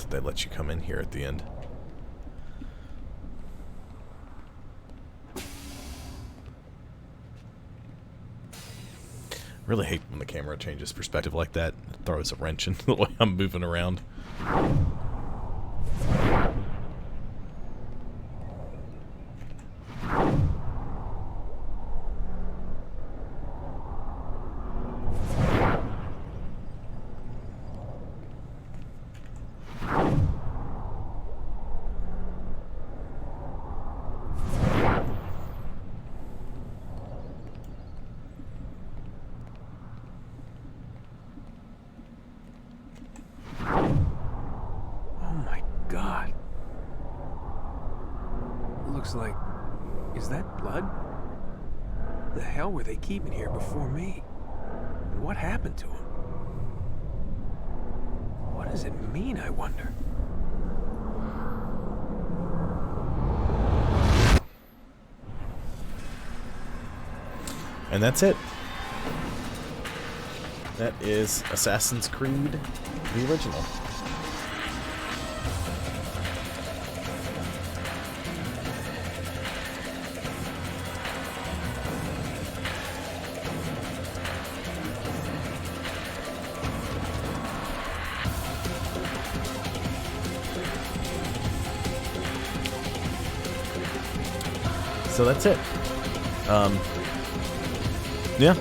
[SPEAKER 1] They let you come in here at the end. Really hate when the camera changes perspective like that. It throws a wrench into the way I'm moving around.
[SPEAKER 8] Like, is that blood? The hell were they keeping here before me? And what happened to him? What does it mean, I wonder?
[SPEAKER 1] And that's it. That is Assassin's Creed, the original. So that's it. Yeah.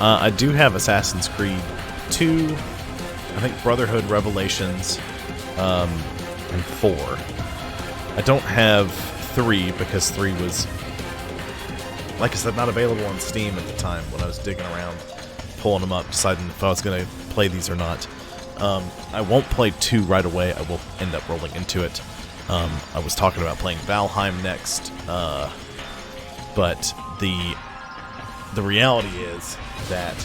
[SPEAKER 1] I do have Assassin's Creed 2, I think Brotherhood Revelations, and 4. I don't have 3 because 3 was, like I said, not available on Steam at the time when I was digging around, pulling them up, deciding if I was going to play these or not. I won't play 2 right away. I will end up rolling into it. I was talking about playing Valheim next, but the reality is that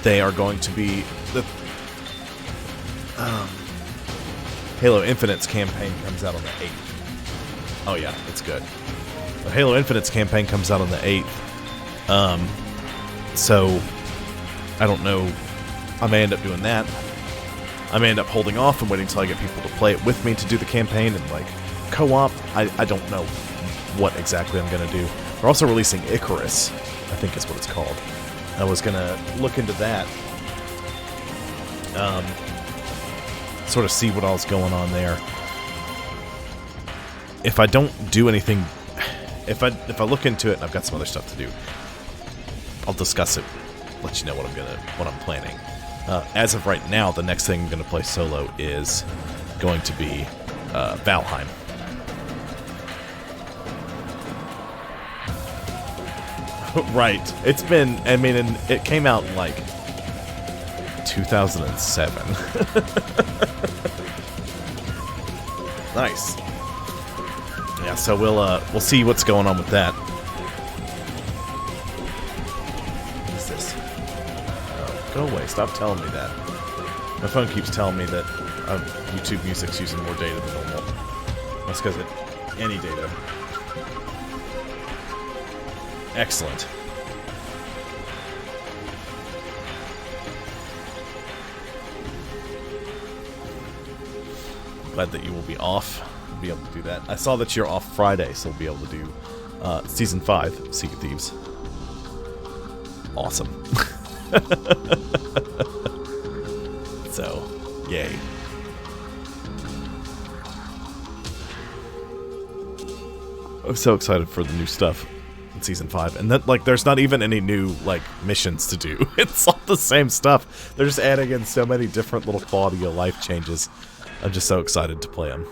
[SPEAKER 1] they are going to be the Halo Infinite's campaign comes out on the 8th. Oh yeah, it's good. The Halo Infinite's campaign comes out on the 8th. So I don't know. I may end up doing that. I may end up holding off and waiting until I get people to play it with me to do the campaign and, like, co-op. I don't know what exactly I'm going to do. They're also releasing Icarus, I think is what it's called. I was going to look into that. Sort of see what all's going on there. If I don't do anything... If I look into it and I've got some other stuff to do, I'll discuss it, let you know what I'm planning. As of right now, the next thing I'm going to play solo is going to be Valheim. Right. It's been, I mean, it came out in, like, 2007. Nice. Yeah, so we'll see what's going on with that. Go away. Stop telling me that. My phone keeps telling me that YouTube Music's using more data than normal. That's because any data. Excellent. Glad that you will be off. We'll be able to do that. I saw that you're off Friday, so we'll be able to do Season 5 of Sea of Thieves. Awesome. So, yay. I'm so excited for the new stuff in Season 5. And then, like, there's not even any new, like, missions to do. It's all the same stuff. They're just adding in so many different little quality of life changes. I'm just so excited to play them.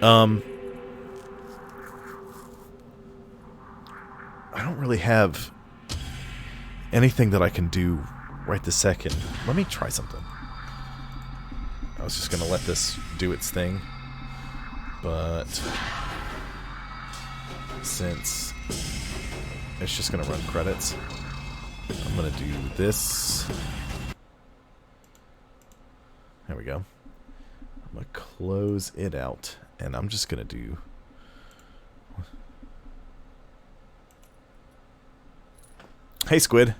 [SPEAKER 1] I don't really have anything that I can do right this second. Let me try something. I was just going to let this do its thing. But since it's just going to run credits, I'm going to do this. There we go. I'm going to close it out. And I'm just going to do... Hey, Squid.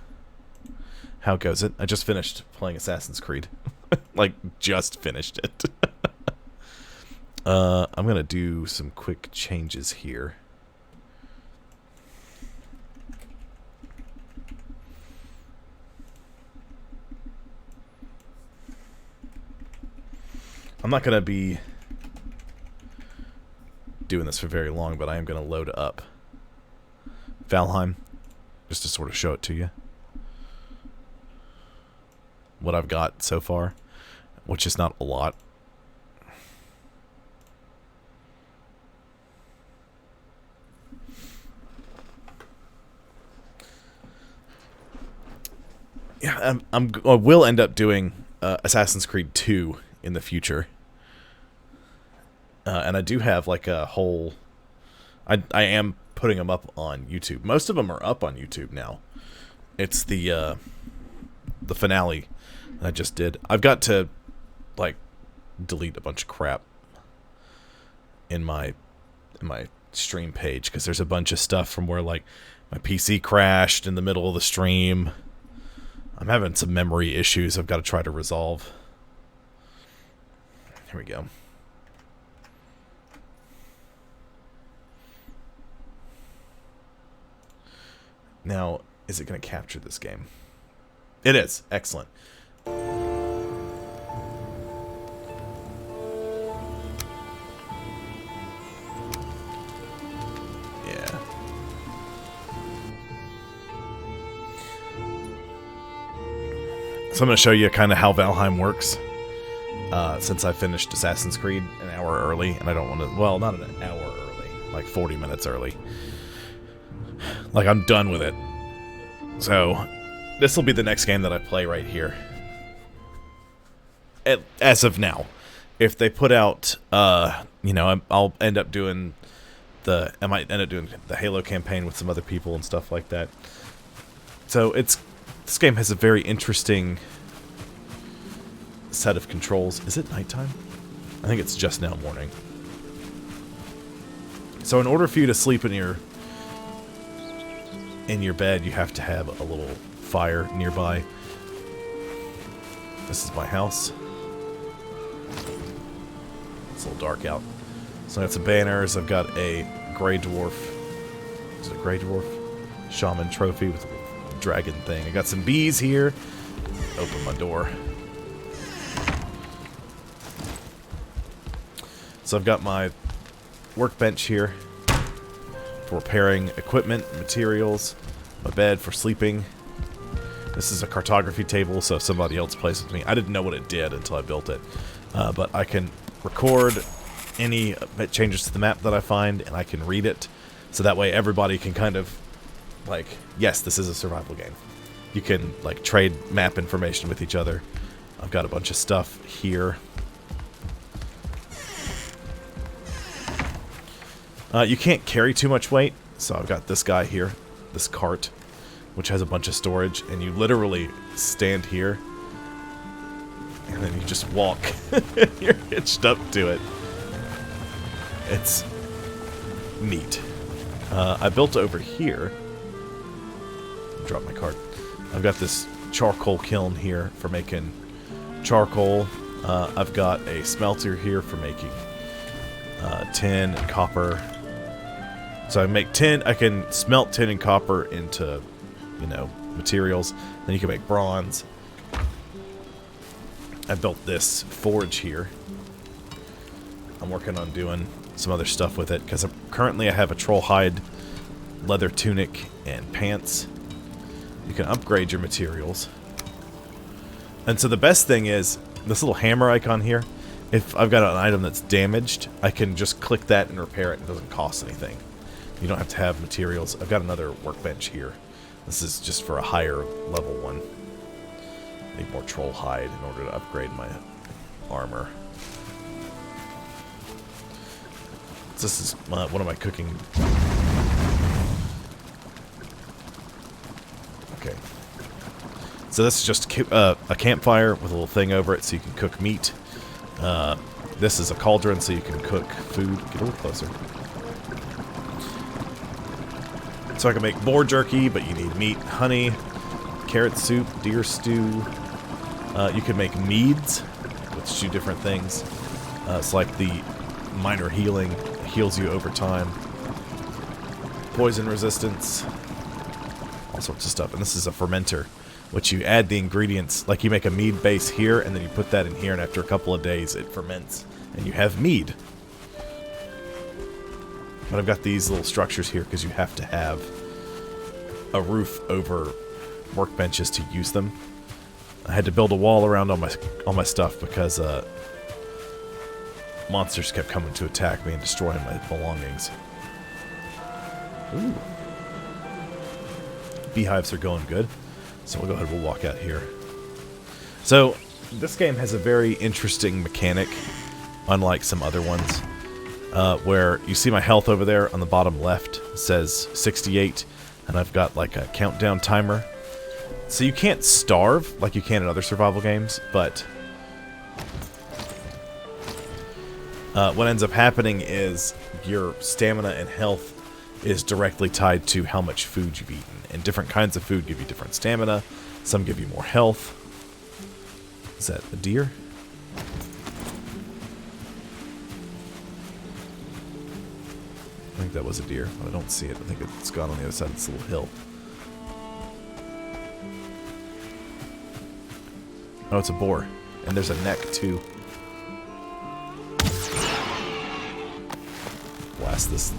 [SPEAKER 1] How goes it? I just finished playing Assassin's Creed. Like, just finished it. I'm going to do some quick changes here. I'm not going to be doing this for very long, but I am going to load up Valheim just to sort of show it to you. What I've got so far, which is not a lot. Yeah, I will end up doing Assassin's Creed 2 in the future. And I do have like a whole... I am putting them up on YouTube. Most of them are up on YouTube now. It's the finale I just did. I've got to like delete a bunch of crap in my stream page because there's a bunch of stuff from where like my PC crashed in the middle of the stream. I'm having some memory issues I've got to try to resolve. Here we go. Now, is it going to capture this game? It is. Excellent. Yeah. So I'm going to show you kind of how Valheim works. Since I finished Assassin's Creed an hour early, and I don't want to... Well, not an hour early. Like 40 minutes early. Like, I'm done with it. So, this will be the next game that I play right here. As of now. If they put out, you know, I'll end up doing the... I might end up doing the Halo campaign with some other people and stuff like that. So, this game has a very interesting set of controls. Is it nighttime? I think it's just now morning. So, in order for you to sleep in your bed, you have to have a little fire nearby. This is my house. It's a little dark out. So I got some banners. I've got a gray dwarf. Is it a gray dwarf? Shaman trophy with a little dragon thing. I got some bees here. Open my door. So I've got my workbench here for repairing equipment, materials, my bed for sleeping. This is a cartography table, so if somebody else plays with me, I didn't know what it did until I built it. But I can record any changes to the map that I find, and I can read it, so that way everybody can kind of, like, yes, this is a survival game. You can, like, trade map information with each other. I've got a bunch of stuff here. You can't carry too much weight, so I've got this guy here, this cart, which has a bunch of storage, and you literally stand here, and then you just walk. You're hitched up to it. It's neat. I built over here. Drop my cart. I've got this charcoal kiln here for making charcoal. I've got a smelter here for making tin and copper. So I make tin, I can smelt tin and copper into, you know, materials. Then you can make bronze. I built this forge here. I'm working on doing some other stuff with it, because currently I have a troll hide leather tunic and pants. You can upgrade your materials. And so the best thing is, this little hammer icon here, if I've got an item that's damaged, I can just click that and repair it. It doesn't cost anything. You don't have to have materials. I've got another workbench here. This is just for a higher level one. I need more troll hide in order to upgrade my armor. This is one of my cooking... Okay. So this is just a campfire with a little thing over it so you can cook meat. This is a cauldron so you can cook food. Get a little closer. So I can make boar jerky, but you need meat, honey, carrot soup, deer stew. You can make meads, which do different things. It's like the minor healing, heals you over time. Poison resistance, all sorts of stuff. And this is a fermenter, which you add the ingredients, like you make a mead base here, and then you put that in here, and after a couple of days it ferments, and you have mead. But I've got these little structures here because you have to have a roof over workbenches to use them. I had to build a wall around all my stuff because monsters kept coming to attack me and destroying my belongings. Ooh. Beehives are going good. So we'll go ahead and we'll walk out here. So this game has a very interesting mechanic, unlike some other ones, where you see my health over there on the bottom left. It says 68, and I've got like a countdown timer. So you can't starve like you can in other survival games, but what ends up happening is your stamina and health is directly tied to how much food you've eaten. And different kinds of food give you different stamina. Some give you more health. Is that a deer? I think that was a deer, but I don't see it. I think it's gone on the other side of this little hill. Oh, it's a boar. And there's a neck, too. Blast this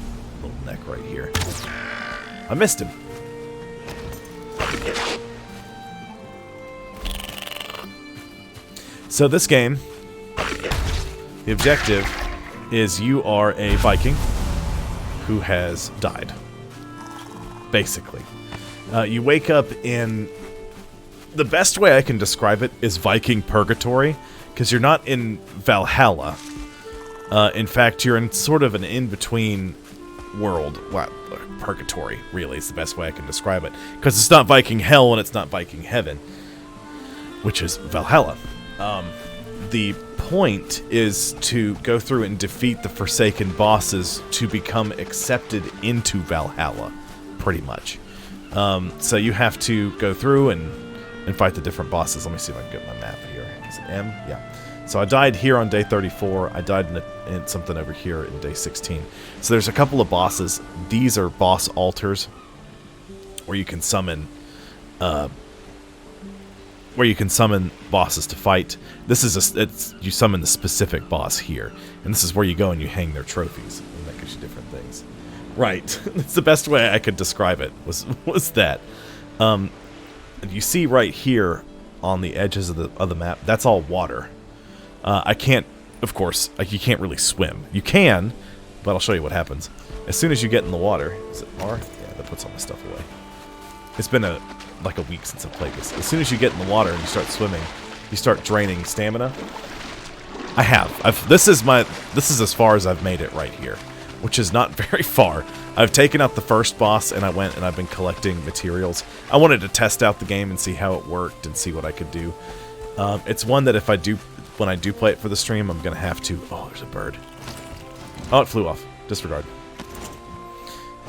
[SPEAKER 1] little neck right here. I missed him. So this game, the objective is you are a Viking who has died. Basically. You wake up in... The best way I can describe it is Viking Purgatory, because you're not in Valhalla. In fact, you're in sort of an in-between world. Well, Purgatory, really, is the best way I can describe it. Because it's not Viking Hell and it's not Viking Heaven, which is Valhalla. The point is to go through and defeat the Forsaken bosses to become accepted into Valhalla, pretty much. So you have to go through and fight the different bosses. Let me see if I can get my map here. Is it M? Yeah. So I died here on day 34. I died in something over here in day 16. So there's a couple of bosses. These are boss altars where you can summon bosses to fight. This is you summon the specific boss here, and this is where you go and you hang their trophies, and that gives you different things. Right, that's the best way I could describe it. Was that? You see right here on the edges of the map, that's all water. I can't, of course, like you can't really swim. You can, but I'll show you what happens. As soon as you get in the water, is it R? Yeah, that puts all my stuff away. It's been like a week since I played this. As soon as you get in the water and you start swimming, you start draining stamina. This is as far as I've made it right here, which is not very far. I've taken out the first boss and I've been collecting materials. I wanted to test out the game and see how it worked and see what I could do. It's one that when I do play it for the stream, I'm gonna have to. Oh, there's a bird. Oh, it flew off. Disregard.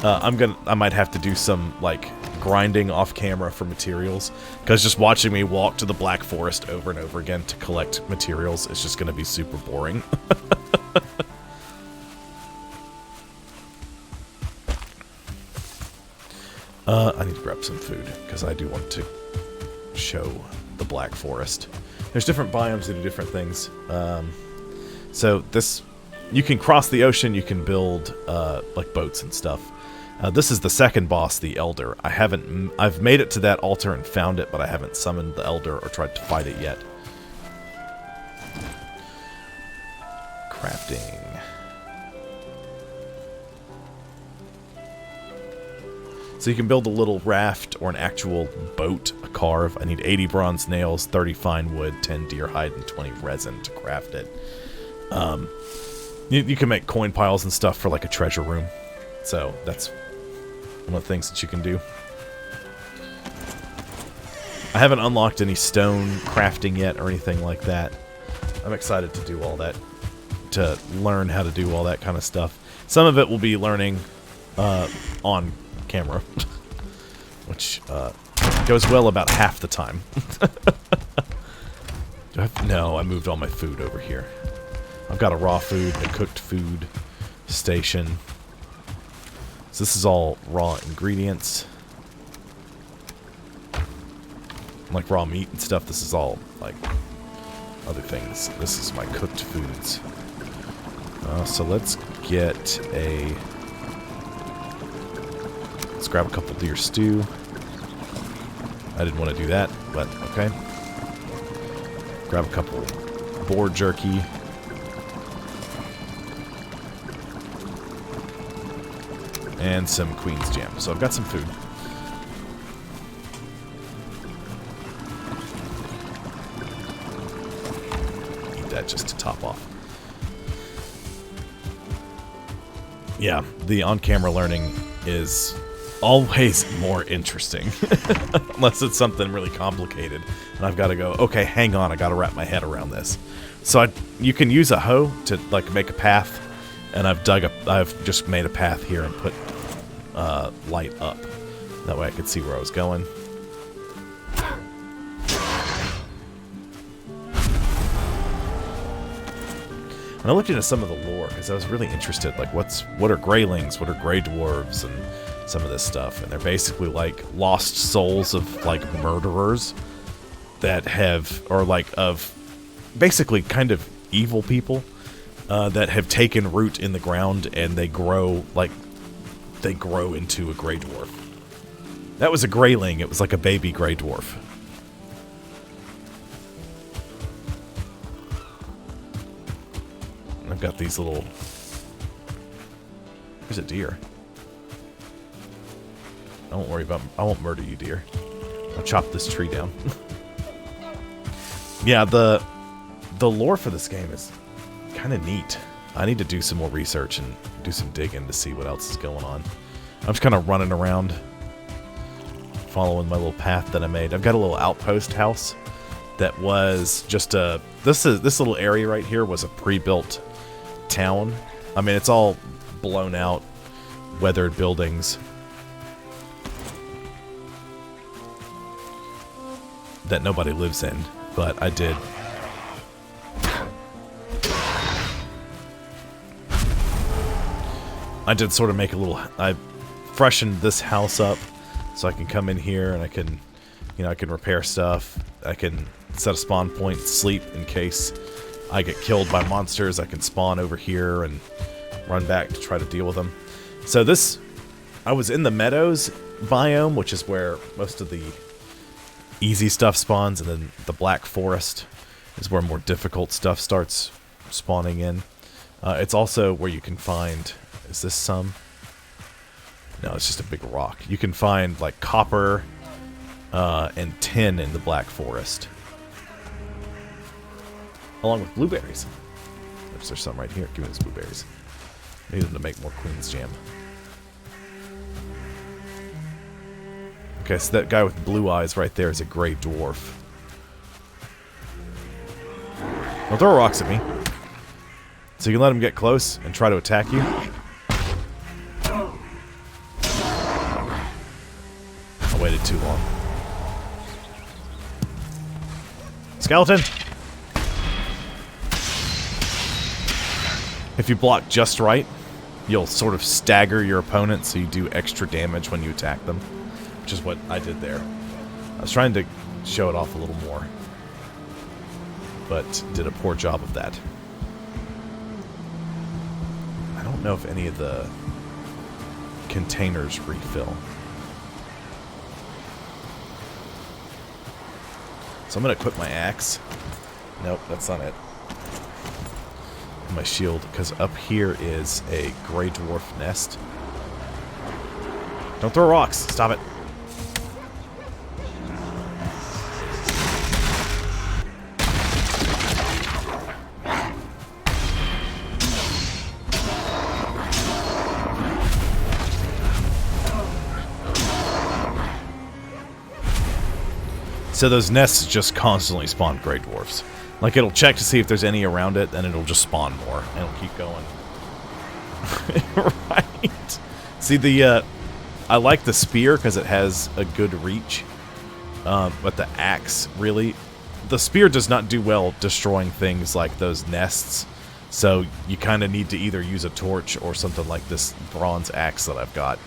[SPEAKER 1] I might have to do some like grinding off camera for materials, because just watching me walk to the Black Forest over and over again to collect materials is just gonna be super boring. I need to grab some food because I do want to show the Black Forest. There's different biomes that do different things. So this, you can cross the ocean, you can build like boats and stuff. This is the second boss, the Elder. I've made it to that altar and found it, but I haven't summoned the Elder or tried to fight it yet. Crafting. So you can build a little raft or an actual boat, a carve. I need 80 bronze nails, 30 fine wood, 10 deer hide, and 20 resin to craft it. You can make coin piles and stuff for like a treasure room. So that's one of the things that you can do. I haven't unlocked any stone crafting yet or anything like that. I'm excited to do all that, to learn how to do all that kind of stuff. Some of it will be learning on camera, which goes well about half the time. No, I moved all my food over here. I've got a raw food, a cooked food station. So this is all raw ingredients. like raw meat and stuff. This is all like other things. This is my cooked foods. So let's get a... Let's grab a couple deer stew. I didn't want to do that, but okay. Grab a couple boar jerky. And some Queen's Jam. So I've got some food. Eat that just to top off. Yeah, the on-camera learning is always more interesting. Unless it's something really complicated. And I've got to go, okay, hang on, I got to wrap my head around this. So you can use a hoe to like make a path. And I've just made a path here and put light up. That way I could see where I was going. And I looked into some of the lore because I was really interested. Like, what are Greylings? What are Grey Dwarves? And some of this stuff. And they're basically like lost souls of like murderers that have, or like of basically kind of evil people. That have taken root in the ground and they grow into a Grey Dwarf. That was a Greyling. It was like a baby Grey Dwarf. I've got these little... There's a deer. Don't worry about... I won't murder you, deer. I'll chop this tree down. Yeah, the lore for this game is kind of neat. I need to do some more research and do some digging to see what else is going on. I'm just kind of running around following my little path that I made. I've got a little outpost house that was just a... This little area right here was a pre-built town. I mean, it's all blown out, weathered buildings that nobody lives in, but I did... I did sort of make a little... I freshened this house up so I can come in here and I can, you know, I can repair stuff. I can set a spawn point, sleep in case I get killed by monsters. I can spawn over here and run back to try to deal with them. So this... I was in the meadows biome, which is where most of the easy stuff spawns, and then the Black Forest is where more difficult stuff starts spawning in. It's also where you can find... Is this some? No, it's just a big rock. You can find, like, copper and tin in the Black Forest. Along with blueberries. There's some right here. Give me those blueberries. I need them to make more Queen's Jam. Okay, so that guy with blue eyes right there is a Grey Dwarf. Don't throw rocks at me. So you can let him get close and try to attack you. I waited too long. Skeleton! If you block just right, you'll sort of stagger your opponent so you do extra damage when you attack them. Which is what I did there. I was trying to show it off a little more, but did a poor job of that. I don't know if any of the containers refill. So I'm going to equip my axe. Nope, that's not it. My shield, because up here is a Grey Dwarf nest. Don't throw rocks. Stop it. So those nests just constantly spawn Grey Dwarfs. Like, it'll check to see if there's any around it, and it'll just spawn more, and it'll keep going. Right. See, I like the spear because it has a good reach, but the axe, really... The spear does not do well destroying things like those nests, so you kind of need to either use a torch or something like this bronze axe that I've got.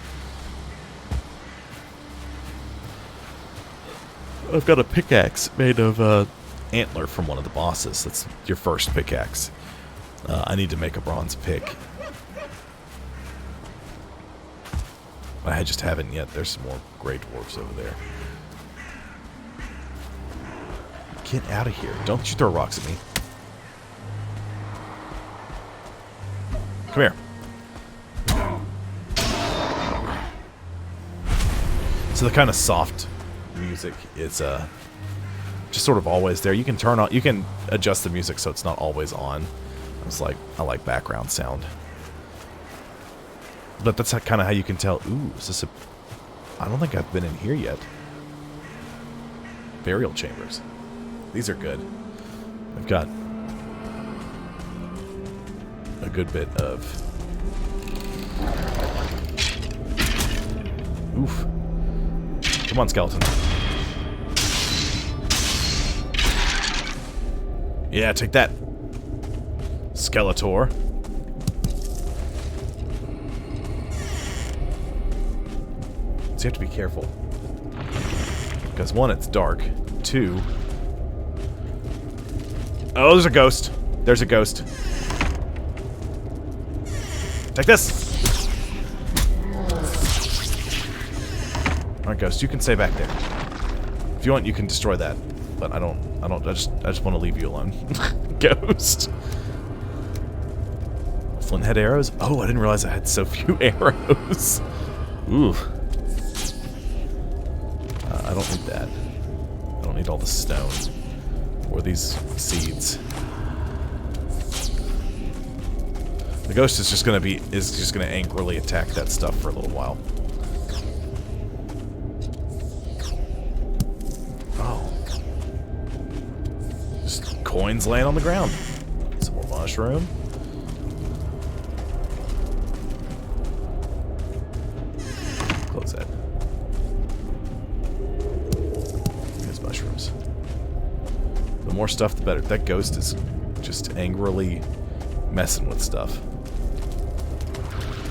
[SPEAKER 1] I've got a pickaxe made of antler from one of the bosses. That's your first pickaxe. I need to make a bronze pick. I just haven't yet. There's some more Grey Dwarfs over there. Get out of here. Don't you throw rocks at me. Come here. So the kind of soft music is just sort of always there. You can turn on, you can adjust the music so it's not always on. I like background sound. But that's kind of how you can tell. Ooh, is this a... I don't think I've been in here yet. Burial chambers. These are good. I've got a good bit of... Oof. Come on, skeleton. Yeah, take that, Skeletor. So you have to be careful. Because one, it's dark. Two... Oh, there's a ghost. There's a ghost. Take this! Alright, ghost, you can stay back there. If you want, you can destroy that. But I just want to leave you alone. Ghost. Flint head arrows? Oh, I didn't realize I had so few arrows. Ooh. I don't need that. I don't need all the stone. Or these seeds. The ghost is just gonna angrily attack that stuff for a little while. Oh. Just coins laying on the ground. Some more mushroom. Close that. There's mushrooms. The more stuff, the better. That ghost is just angrily messing with stuff.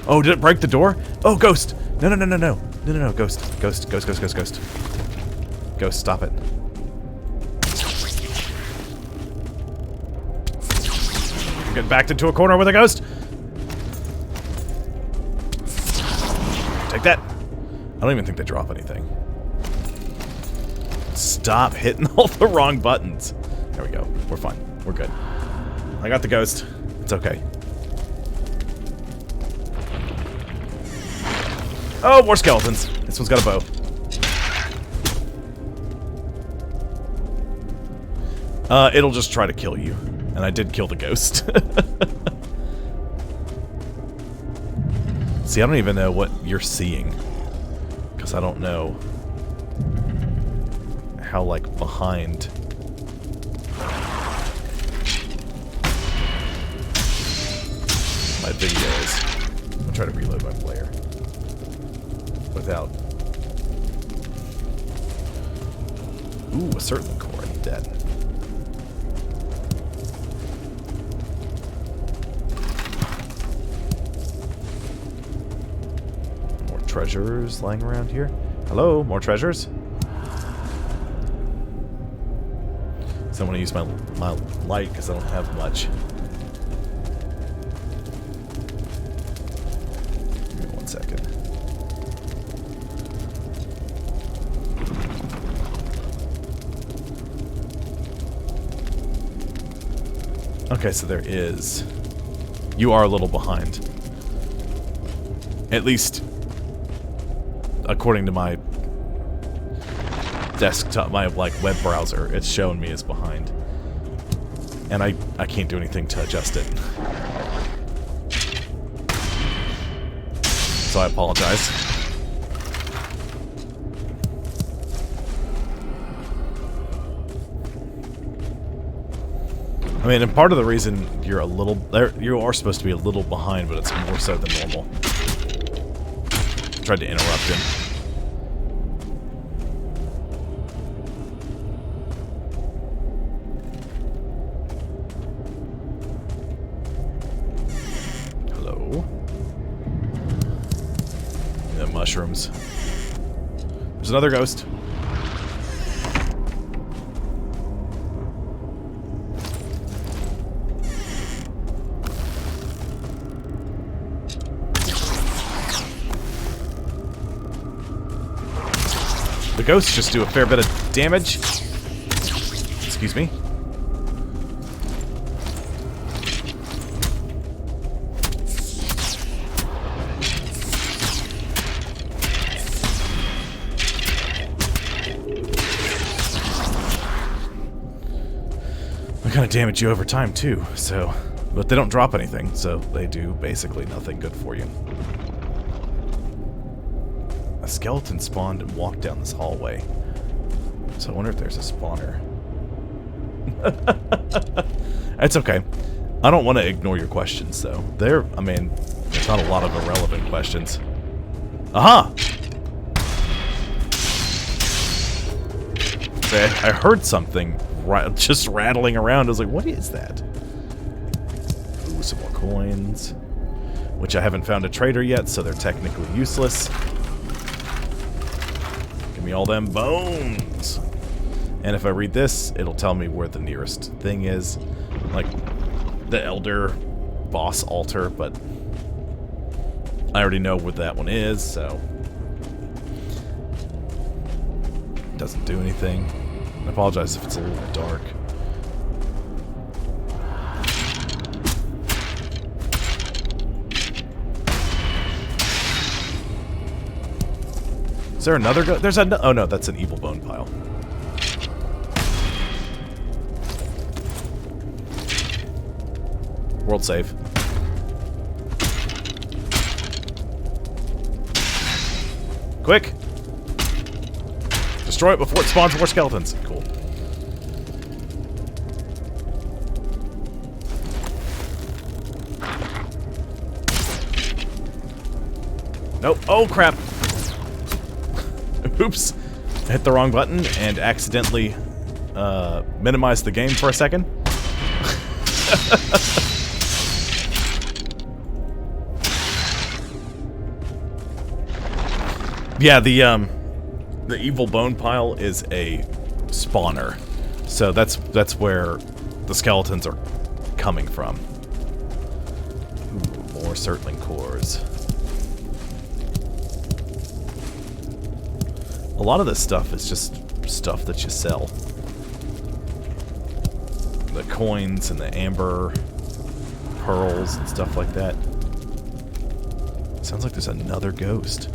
[SPEAKER 1] Oh, did it break the door? Oh, ghost! No, no, no, no, no. No, no, no, ghost. Ghost, ghost, ghost, ghost, ghost. Ghost, stop it. I'm getting backed into a corner with a ghost. Take that. I don't even think they drop anything. Stop hitting all the wrong buttons. There we go. We're fine. We're good. I got the ghost. It's okay. Oh, more skeletons. This one's got a bow. It'll just try to kill you. And I did kill the ghost. See, I don't even know what you're seeing. Because I don't know how, like, behind... my video is. I'm gonna try to reload my player. Without... Ooh, a certain core. I need that. More treasures lying around here. Hello, more treasures? So I want to use my light because I don't have much. Give me 1 second. Okay, so there is. You are a little behind. At least, according to my desktop, my like web browser, it's showing me as behind. And I can't do anything to adjust it. So I apologize. I mean, and part of the reason you're a little... you are supposed to be a little behind, but it's more so than normal. Tried to interrupt him. Hello? Yeah, mushrooms. There's another ghost. The ghosts just do a fair bit of damage. Excuse me. They kind of damage you over time too, so... But they don't drop anything, so they do basically nothing good for you. A skeleton spawned and walked down this hallway. So I wonder if there's a spawner. It's okay. I don't want to ignore your questions, though. There's not a lot of irrelevant questions. Aha! I heard something just rattling around. I was like, what is that? Ooh, some more coins. Which I haven't found a trader yet, so they're technically useless. Give me all them bones! And if I read this, it'll tell me where the nearest thing is. Like, the Elder Boss Altar, but I already know what that one is, so... It doesn't do anything. I apologize if it's a little dark. Is there another go? There's a... Oh no, that's an evil bone pile. World save. Quick! Destroy it before it spawns more skeletons. Cool. Nope. Oh, crap. Oops. I hit the wrong button and accidentally minimized the game for a second. Yeah, the evil bone pile is a spawner. So that's where the skeletons are coming from. Ooh, more Surtling cores. A lot of this stuff is just stuff that you sell. The coins and the amber pearls and stuff like that. Sounds like there's another ghost.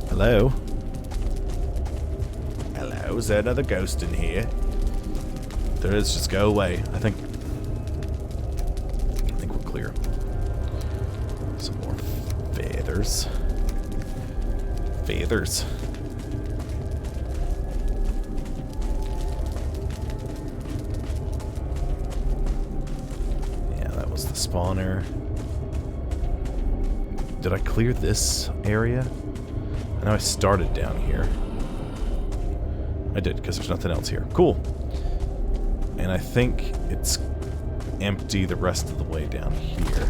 [SPEAKER 1] Hello? Hello? Is there another ghost in here? There is. Just go away. I think we're clear. Some more feathers. Feathers. Yeah, that was the spawner. Did I clear this area? I know I started down here. I did, because there's nothing else here. Cool. And I think it's empty the rest of the way down here.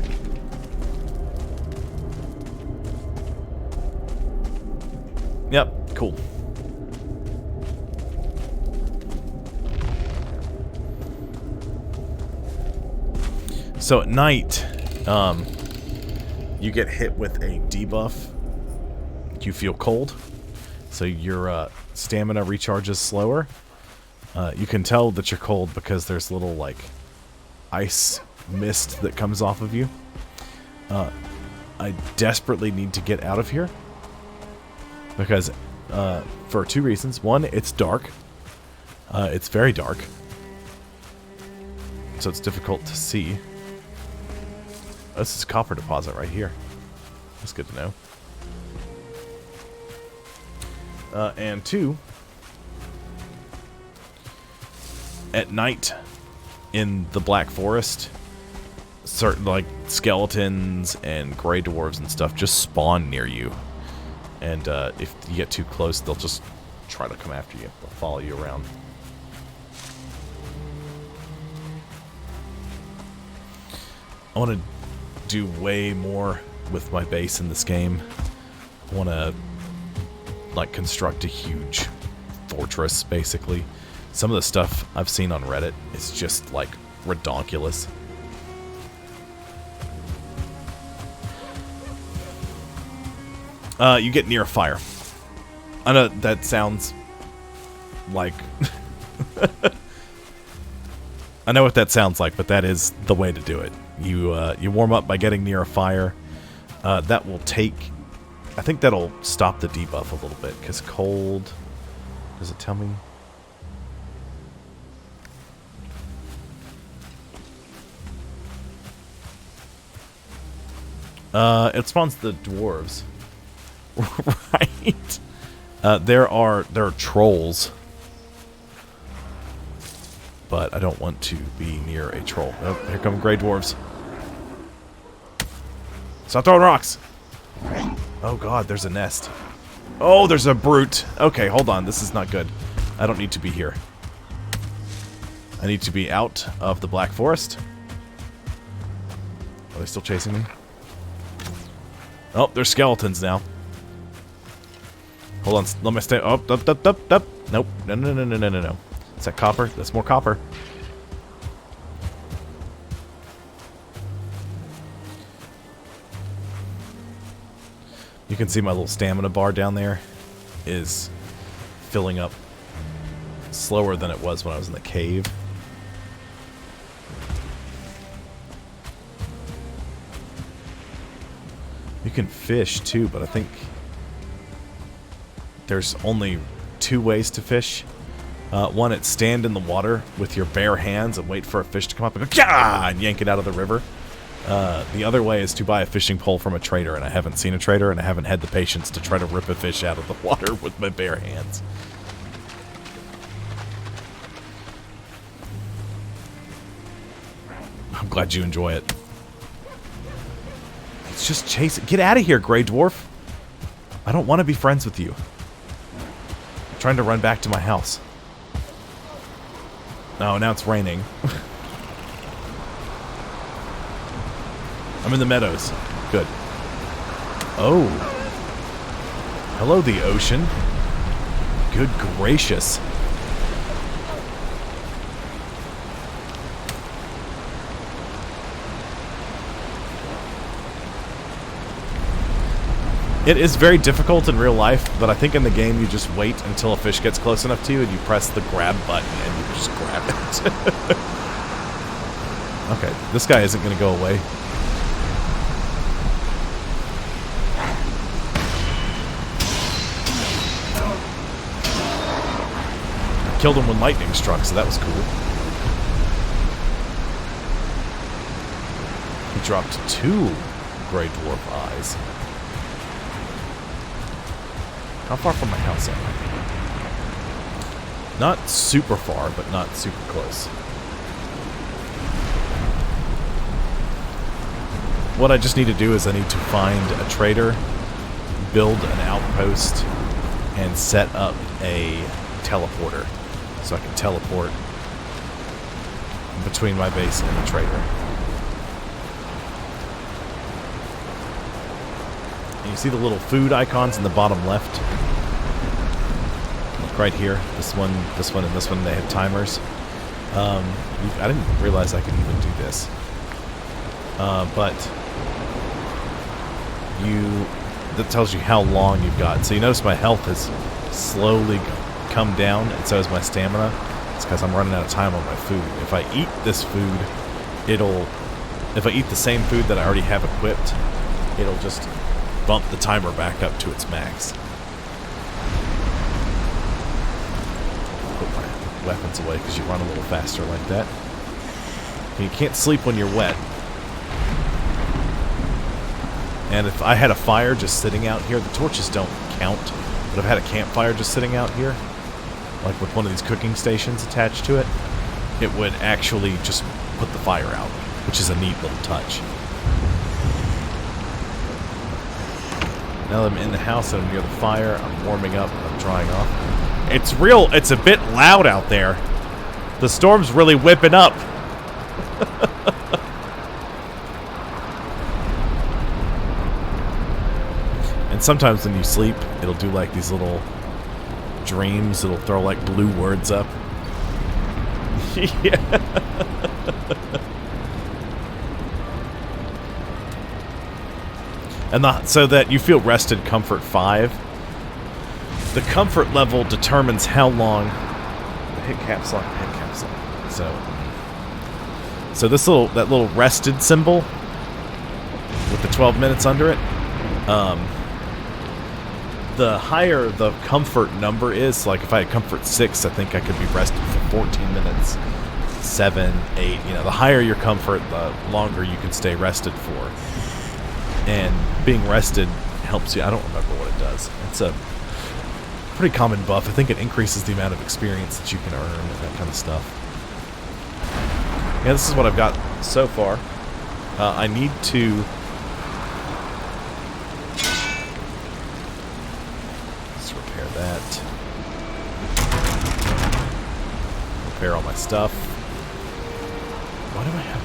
[SPEAKER 1] Yep, cool. So at night, you get hit with a debuff. You feel cold, so your stamina recharges slower. You can tell that you're cold because there's little, like, ice mist that comes off of you. I desperately need to get out of here because for two reasons. One, it's dark. It's very dark, so it's difficult to see. Oh, this is a copper deposit right here. That's good to know. And two, at night in the Black Forest, certain, like, skeletons and gray dwarves and stuff just spawn near you. And if you get too close, they'll just try to come after you. They'll follow you around. I want to do way more with my base in this game. I want to, like, construct a huge fortress, basically. Some of the stuff I've seen on Reddit is just, like, redonkulous. You get near a fire. I know that sounds like... I know what that sounds like, but that is the way to do it. You warm up by getting near a fire. That will take... I think that'll stop the debuff a little bit, because cold... Does it tell me? It spawns the dwarves. Right. There are trolls. But I don't want to be near a troll. Oh, here come gray dwarves. Stop throwing rocks! Oh god, there's a nest. Oh, there's a brute. Okay, hold on. This is not good. I don't need to be here. I need to be out of the Black Forest. Are they still chasing me? Oh, there's skeletons now. Hold on, let me stay. Oh, up. Nope. No. Is that copper? That's more copper. You can see my little stamina bar down there is filling up slower than it was when I was in the cave. You can fish too, but I think there's only 2 ways to fish. One, it's stand in the water with your bare hands and wait for a fish to come up and go, Kah! And yank it out of the river. The other way is to buy a fishing pole from a trader, and I haven't seen a trader, and I haven't had the patience to try to rip a fish out of the water with my bare hands. I'm glad you enjoy it. It's just chasing. Get out of here, Grey Dwarf. I don't want to be friends with you. I'm trying to run back to my house. Oh, now it's raining. I'm in the meadows. Good. Oh. Hello, the ocean. Good gracious. It is very difficult in real life, but I think in the game you just wait until a fish gets close enough to you and you press the grab button and you just grab it. Okay, this guy isn't going to go away. I killed him when lightning struck, so that was cool. He dropped 2 Grey Dwarf eyes. How far from my house am I? Not super far, but not super close. What I just need to do is I need to find a trader, build an outpost, and set up a teleporter. So I can teleport between my base and the trader. You see the little food icons in the bottom left? Like right here. This one, and this one, they have timers. I didn't realize I could even do this. But that tells you how long you've got. So you notice my health has slowly come down, and so has my stamina. It's because I'm running out of time on my food. If I eat this food, if I eat the same food that I already have equipped, it'll just bump the timer back up to its max. Put my weapons away because you run a little faster like that. And you can't sleep when you're wet. And if I had a fire just sitting out here, the torches don't count, but if I had a campfire just sitting out here, like with one of these cooking stations attached to it, it would actually just put the fire out, which is a neat little touch. Now that I'm in the house and I'm near the fire, I'm warming up, I'm drying off. It's a bit loud out there. The storm's really whipping up. And sometimes when you sleep, it'll do like these little dreams. It'll throw like blue words up. Yeah. And so that you feel rested comfort 5. The comfort level determines how long... Hit caps lock, hit caps lock. So that little rested symbol with the 12 minutes under it, the higher the comfort number is, like if I had comfort 6, I think I could be rested for 14 minutes. 7, 8, you know, the higher your comfort, the longer you can stay rested for. And being rested helps you. I don't remember what it does. It's a pretty common buff. I think it increases the amount of experience that you can earn and that kind of stuff. Yeah, this is what I've got so far. I need to... Let's repair that. Repair all my stuff. Why do I have...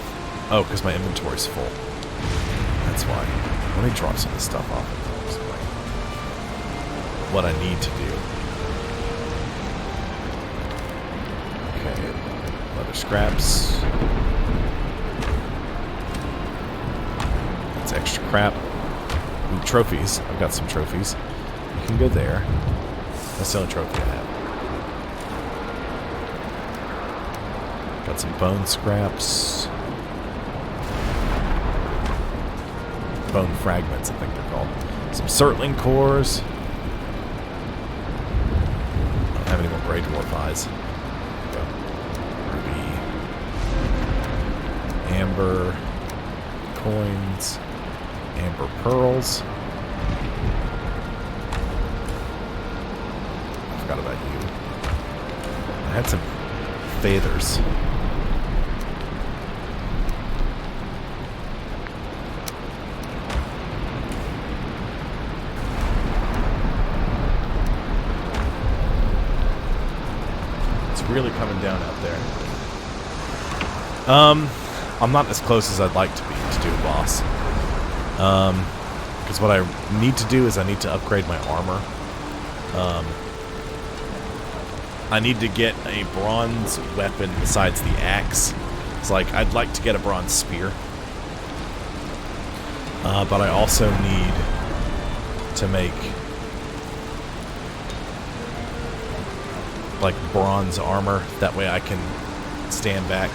[SPEAKER 1] Oh, because my inventory's full. That's why. Let me drop some of this stuff off and explain what I need to do. Okay. Leather scraps. That's extra crap. Ooh, trophies. I've got some trophies. You can go there. That's the only trophy I have. Got some bone scraps. Bone fragments, I think they're called. Some Surtling cores. I don't have any more Grey Dwarf eyes. Ruby. Amber. Coins. Amber pearls. I forgot about you. I had some feathers. Really coming down out there. I'm not as close as I'd like to be to do a boss. Because what I need to do is I need to upgrade my armor. I need to get a bronze weapon besides the axe. It's like, I'd like to get a bronze spear. But I also need to make like bronze armor, that way I can stand back.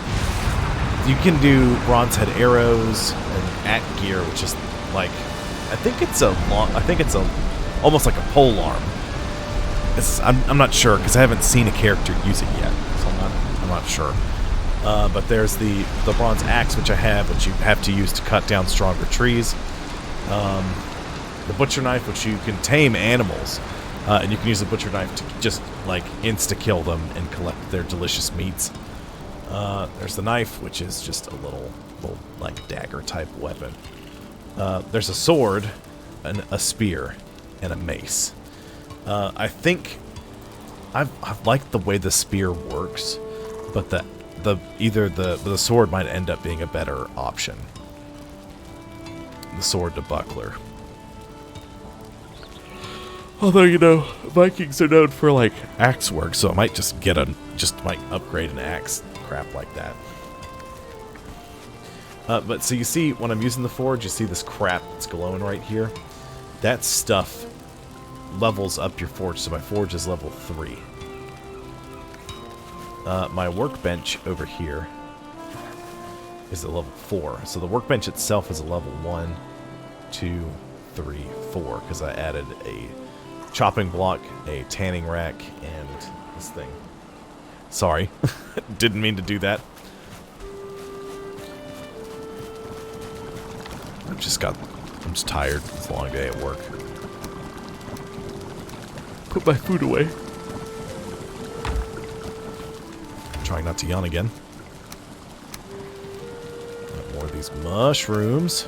[SPEAKER 1] You can do bronze head arrows and at gear, which is like, I think it's almost like a pole arm. I'm not sure because I haven't seen a character use it yet, so I'm not sure. But there's the bronze axe, which I have, which you have to use to cut down stronger trees. The butcher knife, which you can tame animals. And you can use the butcher knife to just, like, insta-kill them and collect their delicious meats. There's the knife, which is just a little like, dagger-type weapon. There's a sword, a spear, and a mace. I think I've liked the way the spear works, but the sword might end up being a better option. The sword to buckler. Although, you know, Vikings are known for, like, axe work, so I might just might upgrade an axe, crap like that. But, so you see, when I'm using the forge, you see this crap that's glowing right here? That stuff levels up your forge, so my forge is level 3. My workbench over here is at level 4. So the workbench itself is a level 1, 2, 3, 4, because I added a chopping block, a tanning rack, and this thing. Sorry. Didn't mean to do that. I'm just tired. It's a long day at work. Put my food away. Trying not to yawn again. Got more of these mushrooms.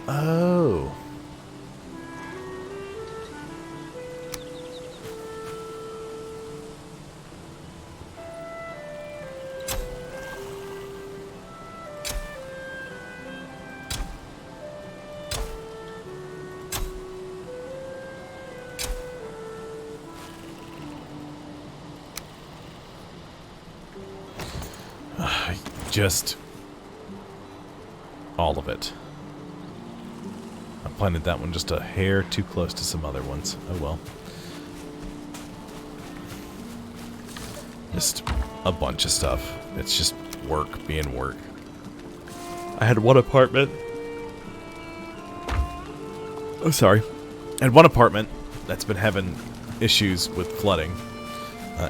[SPEAKER 1] Oh. Just all of it. I planted that one just a hair too close to some other ones. Oh well. Just a bunch of stuff. It's just work being work. I had one apartment. Oh, sorry. I had one apartment that's been having issues with flooding.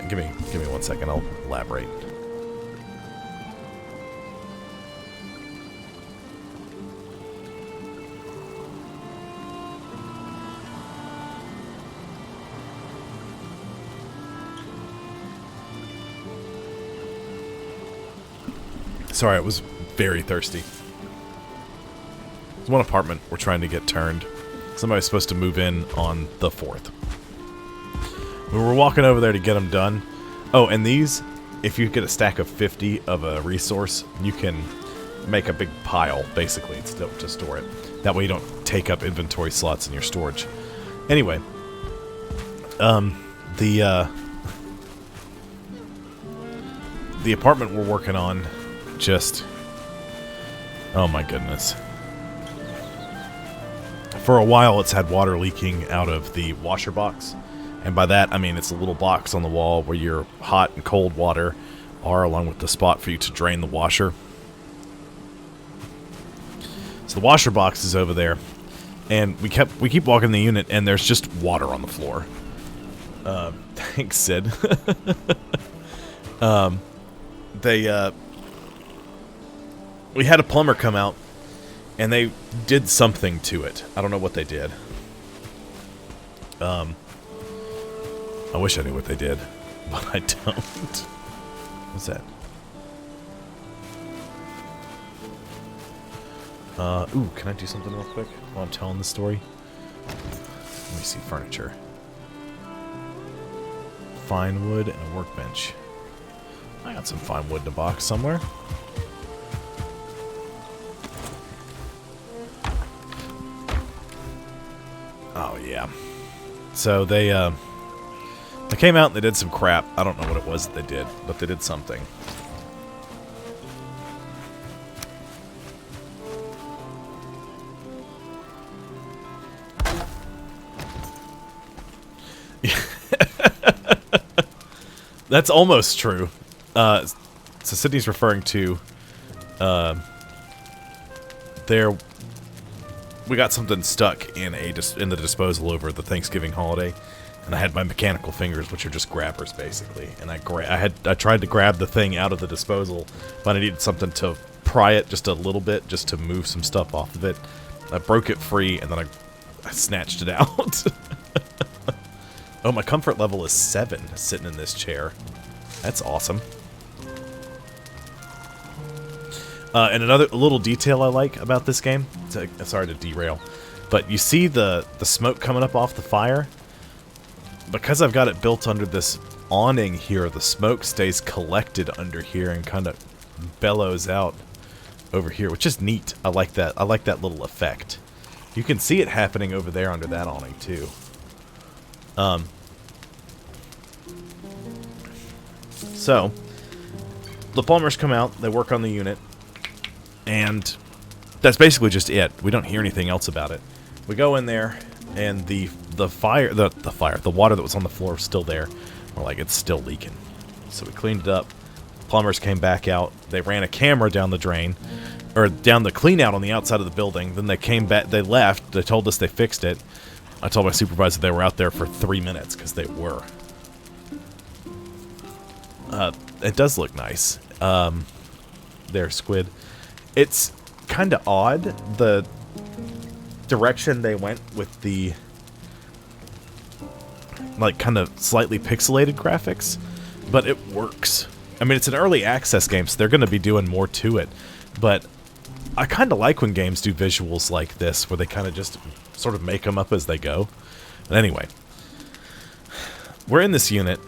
[SPEAKER 1] Give me 1 second. I'll elaborate. Sorry, I was very thirsty. There's one apartment we're trying to get turned. Somebody's supposed to move in on the 4th. We were walking over there to get them done. Oh, and these, if you get a stack of 50 of a resource, you can make a big pile, basically, to store it. That way you don't take up inventory slots in your storage. Anyway, the apartment we're working on just... oh my goodness. For a while, it's had water leaking out of the washer box. And by that, I mean it's a little box on the wall where your hot and cold water are, along with the spot for you to drain the washer. So the washer box is over there. And we keep walking the unit, and there's just water on the floor. Thanks, Sid. We had a plumber come out, and they did something to it. I don't know what they did. I wish I knew what they did, but I don't. What's that? Ooh, can I do something real quick while I'm telling the story? Let me see, furniture. Fine wood and a workbench. I got some fine wood in a box somewhere. Oh, yeah. So they came out and they did some crap. I don't know what it was that they did, but they did something. That's almost true. So Sydney's referring to we got something stuck in the disposal over the Thanksgiving holiday, and I had my mechanical fingers, which are just grabbers basically, and I tried to grab the thing out of the disposal, but I needed something to pry it just a little bit, just to move some stuff off of it. I broke it free, and then I snatched it out. Oh, my comfort level is 7 sitting in this chair. That's awesome. And another little detail I like about this game, sorry to derail, but you see the smoke coming up off the fire? Because I've got it built under this awning here, the smoke stays collected under here and kind of bellows out over here, which is neat. I like that. I like that little effect. You can see it happening over there under that awning too. So, the plumbers come out, they work on the unit, and that's basically just it. We don't hear anything else about it. We go in there, and the water that was on the floor is still there. We're like, it's still leaking. So we cleaned it up. Plumbers came back out. They ran a camera down the drain, or down the clean out on the outside of the building. Then they came back, they left, they told us they fixed it. I told my supervisor they were out there for 3 minutes, because they were. It does look nice. There, Squid. It's kind of odd, the direction they went with the, like, kind of slightly pixelated graphics, but it works. I mean, it's an early access game, so they're going to be doing more to it, but I kind of like when games do visuals like this, where they kind of just sort of make them up as they go. But anyway, we're in this unit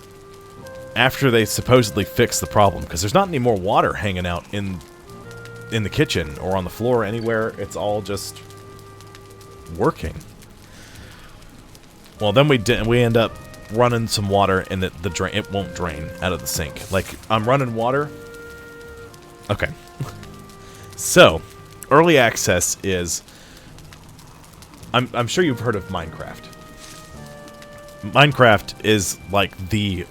[SPEAKER 1] after they supposedly fixed the problem, because there's not any more water hanging out in the kitchen or on the floor anywhere. It's all just working. Well, then we end up running some water, and it won't drain out of the sink. Like, I'm running water. Okay, So, early access is... I'm sure you've heard of Minecraft. Minecraft is like the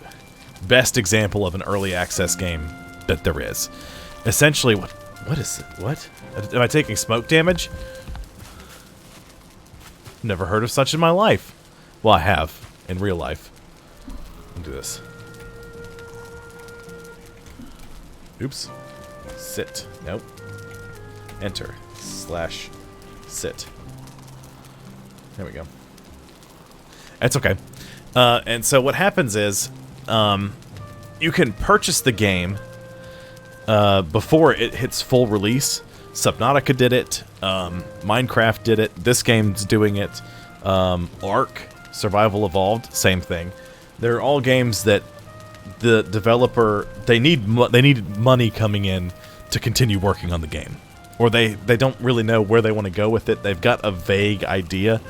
[SPEAKER 1] best example of an early access game that there is. Essentially, what is it? What? Am I taking smoke damage? Never heard of such in my life. Well, I have in real life. I'll do this. Oops. Sit. Nope. Enter. / sit. There we go. That's okay. And so what happens is, you can purchase the game before it hits full release. Subnautica did it. Minecraft did it. This game's doing it. Ark, Survival Evolved, same thing. They're all games that the developer, they need money coming in to continue working on the game. Or they don't really know where they want to go with it. They've got a vague idea.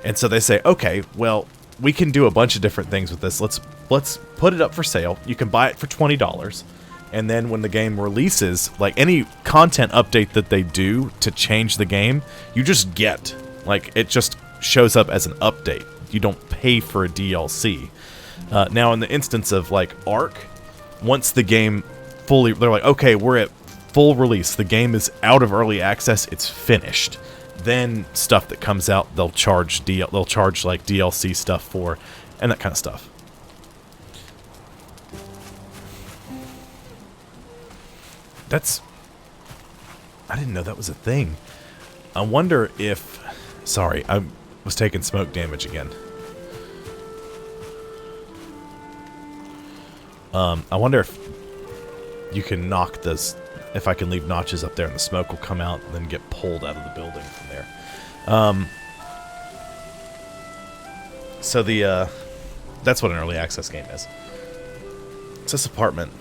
[SPEAKER 1] And so they say, okay, well, we can do a bunch of different things with this. Let's put it up for sale. You can buy it for $20. And then when the game releases, like any content update that they do to change the game, you just get. Like, it just shows up as an update. You don't pay for a DLC. Now, in the instance of, like, Ark, once the game fully... They're like, okay, we're at full release. The game is out of early access. It's finished. Then stuff that comes out, they'll charge like DLC stuff for, and that kind of stuff. I didn't know that was a thing. I wonder if... Sorry, I was taking smoke damage again. I wonder if you can knock this... If I can leave notches up there and the smoke will come out and then get pulled out of the building from there. So that's what an early access game is. It's this apartment.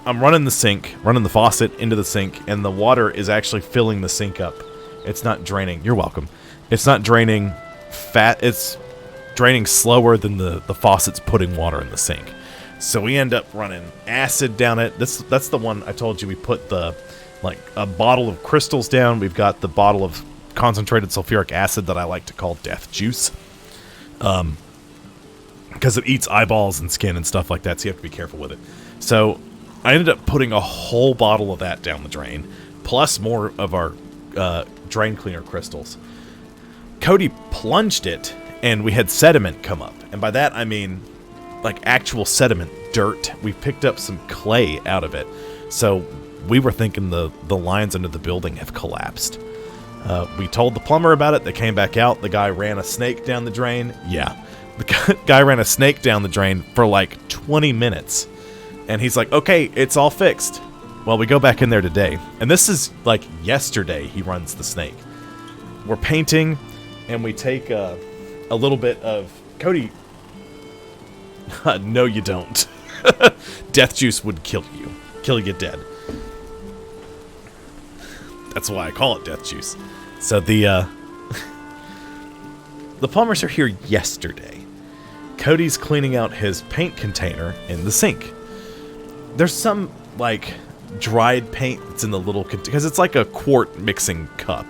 [SPEAKER 1] I'm running the faucet into the sink, and the water is actually filling the sink up. It's not draining. You're welcome. It's not draining it's draining slower than the faucet's putting water in the sink. So we end up running acid down it. That's the one I told you we put a bottle of crystals down. We've got the bottle of concentrated sulfuric acid that I like to call death juice. Because it eats eyeballs and skin and stuff like that, so you have to be careful with it. So I ended up putting a whole bottle of that down the drain, plus more of our drain cleaner crystals. Cody plunged it, and we had sediment come up. And by that, I mean like actual sediment, dirt. We picked up some clay out of it. So we were thinking the lines under the building have collapsed. We told the plumber about it. They came back out. The guy ran a snake down the drain. Yeah. The guy ran a snake down the drain for like 20 minutes. And he's like, okay, it's all fixed. Well, we go back in there today. And this is like yesterday he runs the snake. We're painting, and we take a little bit of... Cody... No, you don't. Death juice would kill you. Kill you dead. That's why I call it death juice. So the plumbers are here yesterday. Cody's cleaning out his paint container in the sink. There's some, like, dried paint that's in the little... Because it's like a quart mixing cup.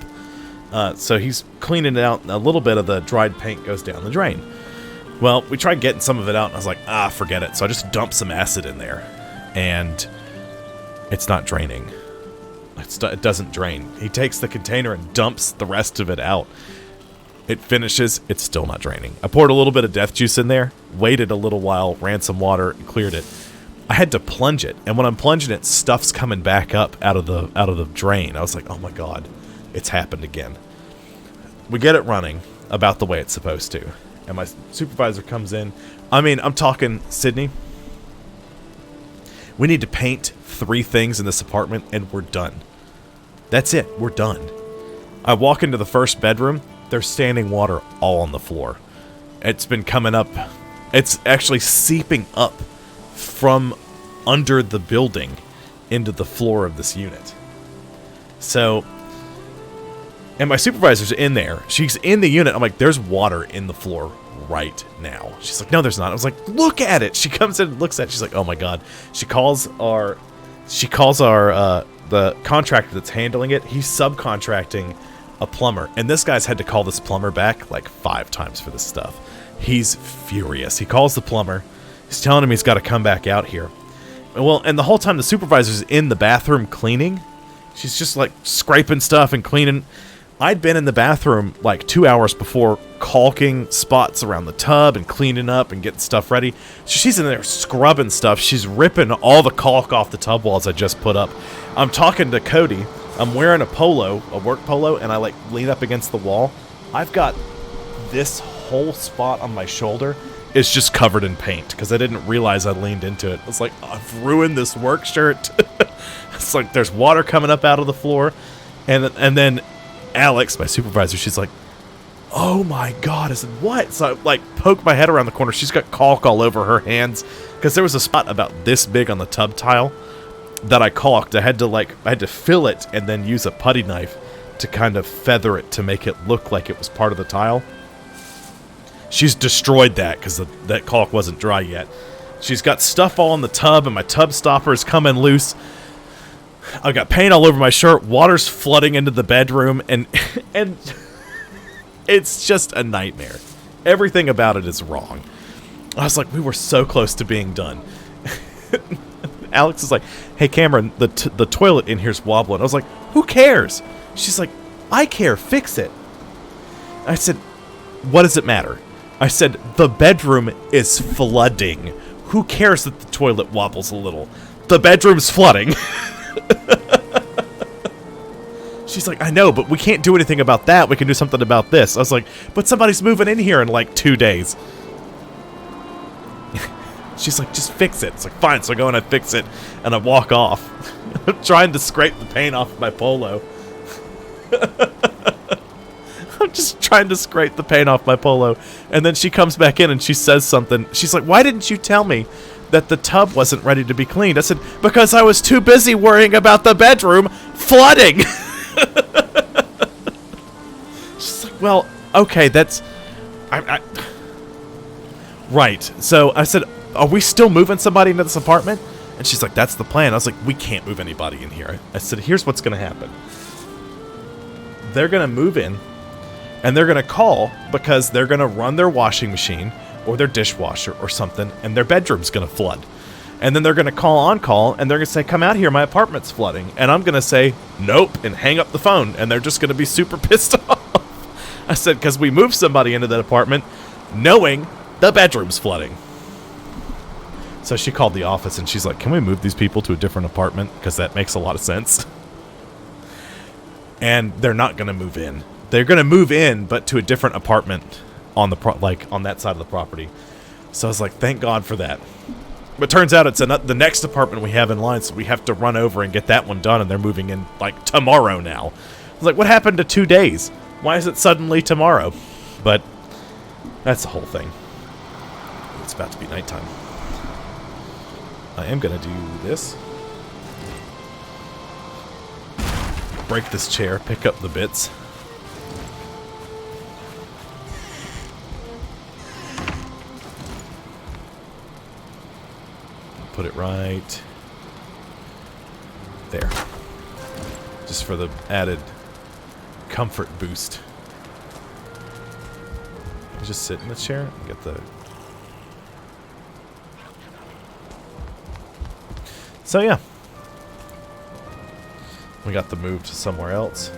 [SPEAKER 1] So he's cleaning it out, and a little bit of the dried paint goes down the drain. Well, we tried getting some of it out, and I was like, forget it. So I just dumped some acid in there, and it's not draining. It doesn't drain. He takes the container and dumps the rest of it out. It finishes, it's still not draining. I poured a little bit of death juice in there, waited a little while, ran some water, and cleared it. I had to plunge it, and when I'm plunging it, stuff's coming back up out of the drain. I was like, oh my god, it's happened again. We get it running about the way it's supposed to. And my supervisor comes in. I mean, I'm talking, Sydney, we need to paint 3 things in this apartment, and we're done. That's it. We're done. I walk into the first bedroom. There's standing water all on the floor. It's been coming up. It's actually seeping up from under the building into the floor of this unit. So... And my supervisor's in there. She's in the unit. I'm like, there's water in the floor right now. She's like, no, there's not. I was like, look at it. She comes in and looks at it. She's like, oh my god. She calls our she calls our the contractor that's handling it. He's subcontracting a plumber, and this guy's had to call this plumber back like 5 times for this stuff. He's furious. He calls the plumber. He's telling him he's got to come back out here. Well, and the whole time the supervisor's in the bathroom cleaning. She's just like scraping stuff and cleaning. I'd been in the bathroom like 2 hours before, caulking spots around the tub and cleaning up and getting stuff ready. So she's in there scrubbing stuff. She's ripping all the caulk off the tub walls I just put up. I'm talking to Cody. I'm wearing a polo, a work polo, and I like lean up against the wall. I've got this whole spot on my shoulder is just covered in paint because I didn't realize I leaned into it. It's like, I've ruined this work shirt. It's like there's water coming up out of the floor. And then Alex, my supervisor, she's like, oh my God. I said, what? So I like poke my head around the corner. She's got caulk all over her hands because there was a spot about this big on the tub tile that I caulked. I had to fill it and then use a putty knife to kind of feather it to make it look like it was part of the tile. She's destroyed that because that caulk wasn't dry yet. She's got stuff all in the tub, and my tub stopper is coming loose. I've got paint all over my shirt. Water's flooding into the bedroom, and it's just a nightmare. Everything about it is wrong. I was like, we were so close to being done. Alex is like, hey, Cameron, the toilet in here's wobbling. I was like, who cares? She's like, I care. Fix it. I said, what does it matter? I said, the bedroom is flooding. Who cares that the toilet wobbles a little? The bedroom's flooding. She's like, I know, but we can't do anything about that. We can do something about this. I was like, but somebody's moving in here in like 2 days. She's like, just fix it. It's like, fine. So I go and I fix it, and I walk off. I'm trying to scrape the paint off my polo. I'm just trying to scrape the paint off my polo. And then she comes back in and she says something. She's like, why didn't you tell me that the tub wasn't ready to be cleaned? I said, because I was too busy worrying about the bedroom flooding. She's like, well, okay, that's... Right. So I said, are we still moving somebody into this apartment? And she's like, that's the plan. I was like, we can't move anybody in here. I said, here's what's going to happen. They're going to move in, and they're going to call because they're going to run their washing machine or their dishwasher or something, and their bedroom's going to flood. And then they're going to call on call, and they're going to say, come out here, my apartment's flooding. And I'm going to say, nope, and hang up the phone, and they're just going to be super pissed off. I said, because we moved somebody into that apartment knowing the bedroom's flooding. So she called the office, and she's like, can we move these people to a different apartment? Because that makes a lot of sense. And they're not going to move in. They're going to move in, but to a different apartment on the on that side of the property. So I was like, thank God for that. But turns out it's the next apartment we have in line, so we have to run over and get that one done, and they're moving in like tomorrow now. I was like, what happened to 2 days? Why is it suddenly tomorrow? But that's the whole thing. It's about to be nighttime. I am going to do this. Break this chair, pick up the bits. Put it right there. Just for the added comfort boost. Just sit in the chair and get the... So yeah. We got the move to somewhere else.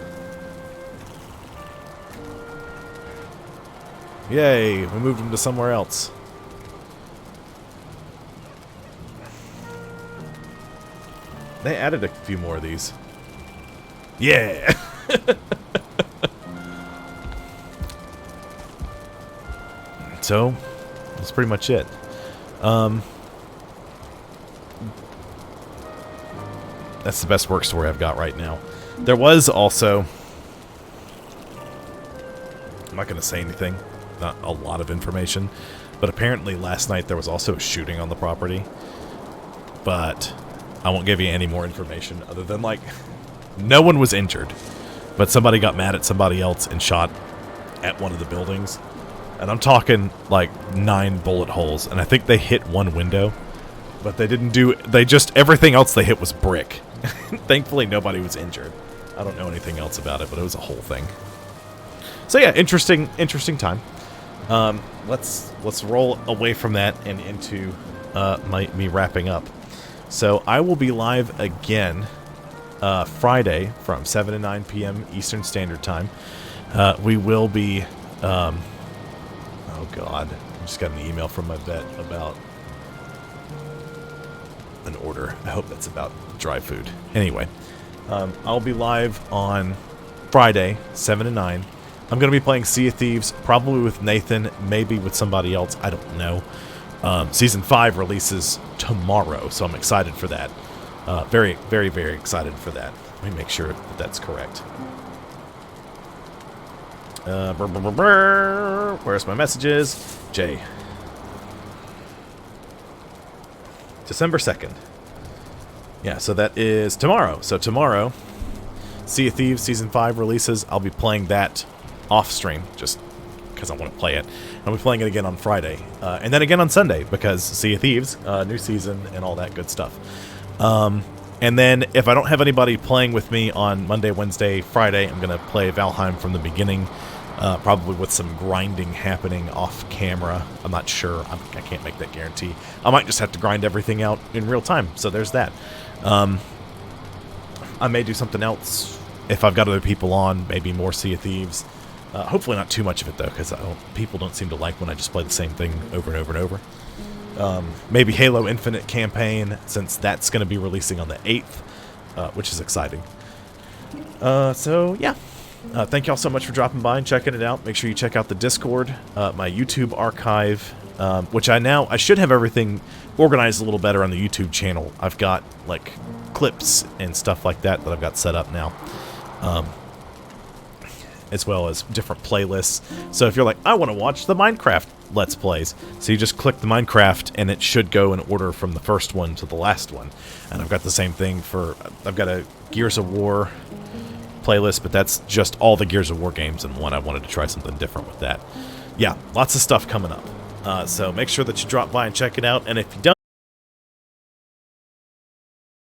[SPEAKER 1] Yay, we moved him to somewhere else. They added a few more of these. Yeah! So, that's pretty much it. That's the best work story I've got right now. There was also... I'm not going to say anything. Not a lot of information. But apparently last night there was also a shooting on the property. But I won't give you any more information other than, like, no one was injured. But somebody got mad at somebody else and shot at one of the buildings. And I'm talking, like, 9 bullet holes. And I think they hit one window. But they didn't do... They just... Everything else they hit was brick. Thankfully, nobody was injured. I don't know anything else about it, but it was a whole thing. So yeah, interesting time. Let's roll away from that and into me wrapping up. So I will be live again Friday from 7 to 9 p.m. Eastern Standard Time. We will be... oh God, I just got an email from my vet about an order. I hope that's about dry food. Anyway, I'll be live on Friday, 7 to 9. I'm going to be playing Sea of Thieves, probably with Nathan, maybe with somebody else. I don't know. Season 5 releases tomorrow, so I'm excited for that. Very, very, very excited for that. Let me make sure that that's correct. Where's my messages? Jay. December 2nd. Yeah, so that is tomorrow. So tomorrow, Sea of Thieves Season 5 releases. I'll be playing that off stream, just because I want to play it. I'll be playing it again on Friday. And then again on Sunday, because Sea of Thieves, new season, and all that good stuff. And then if I don't have anybody playing with me on Monday, Wednesday, Friday, I'm going to play Valheim from the beginning. Probably with some grinding happening off camera. I'm not sure. I can't make that guarantee. I might just have to grind everything out in real time. So there's that. I may do something else if I've got other people on. Maybe more Sea of Thieves. Hopefully not too much of it, though, because people don't seem to like when I just play the same thing over and over and over. Maybe Halo Infinite campaign, since that's going to be releasing on the 8th, which is exciting. So, yeah. Thank y'all so much for dropping by and checking it out. Make sure you check out the Discord, my YouTube archive, which I should have everything organized a little better on the YouTube channel. I've got, like, clips and stuff like that I've got set up now. As well as different playlists. So if you're like, I want to watch the Minecraft Let's Plays, so you just click the Minecraft and it should go in order from the first one to the last one. And I've got the same thing for, I've got a Gears of War playlist, but that's just all the Gears of War games in one. I wanted to try something different with that. Yeah, lots of stuff coming up. So make sure that you drop by and check it out. And if you don't,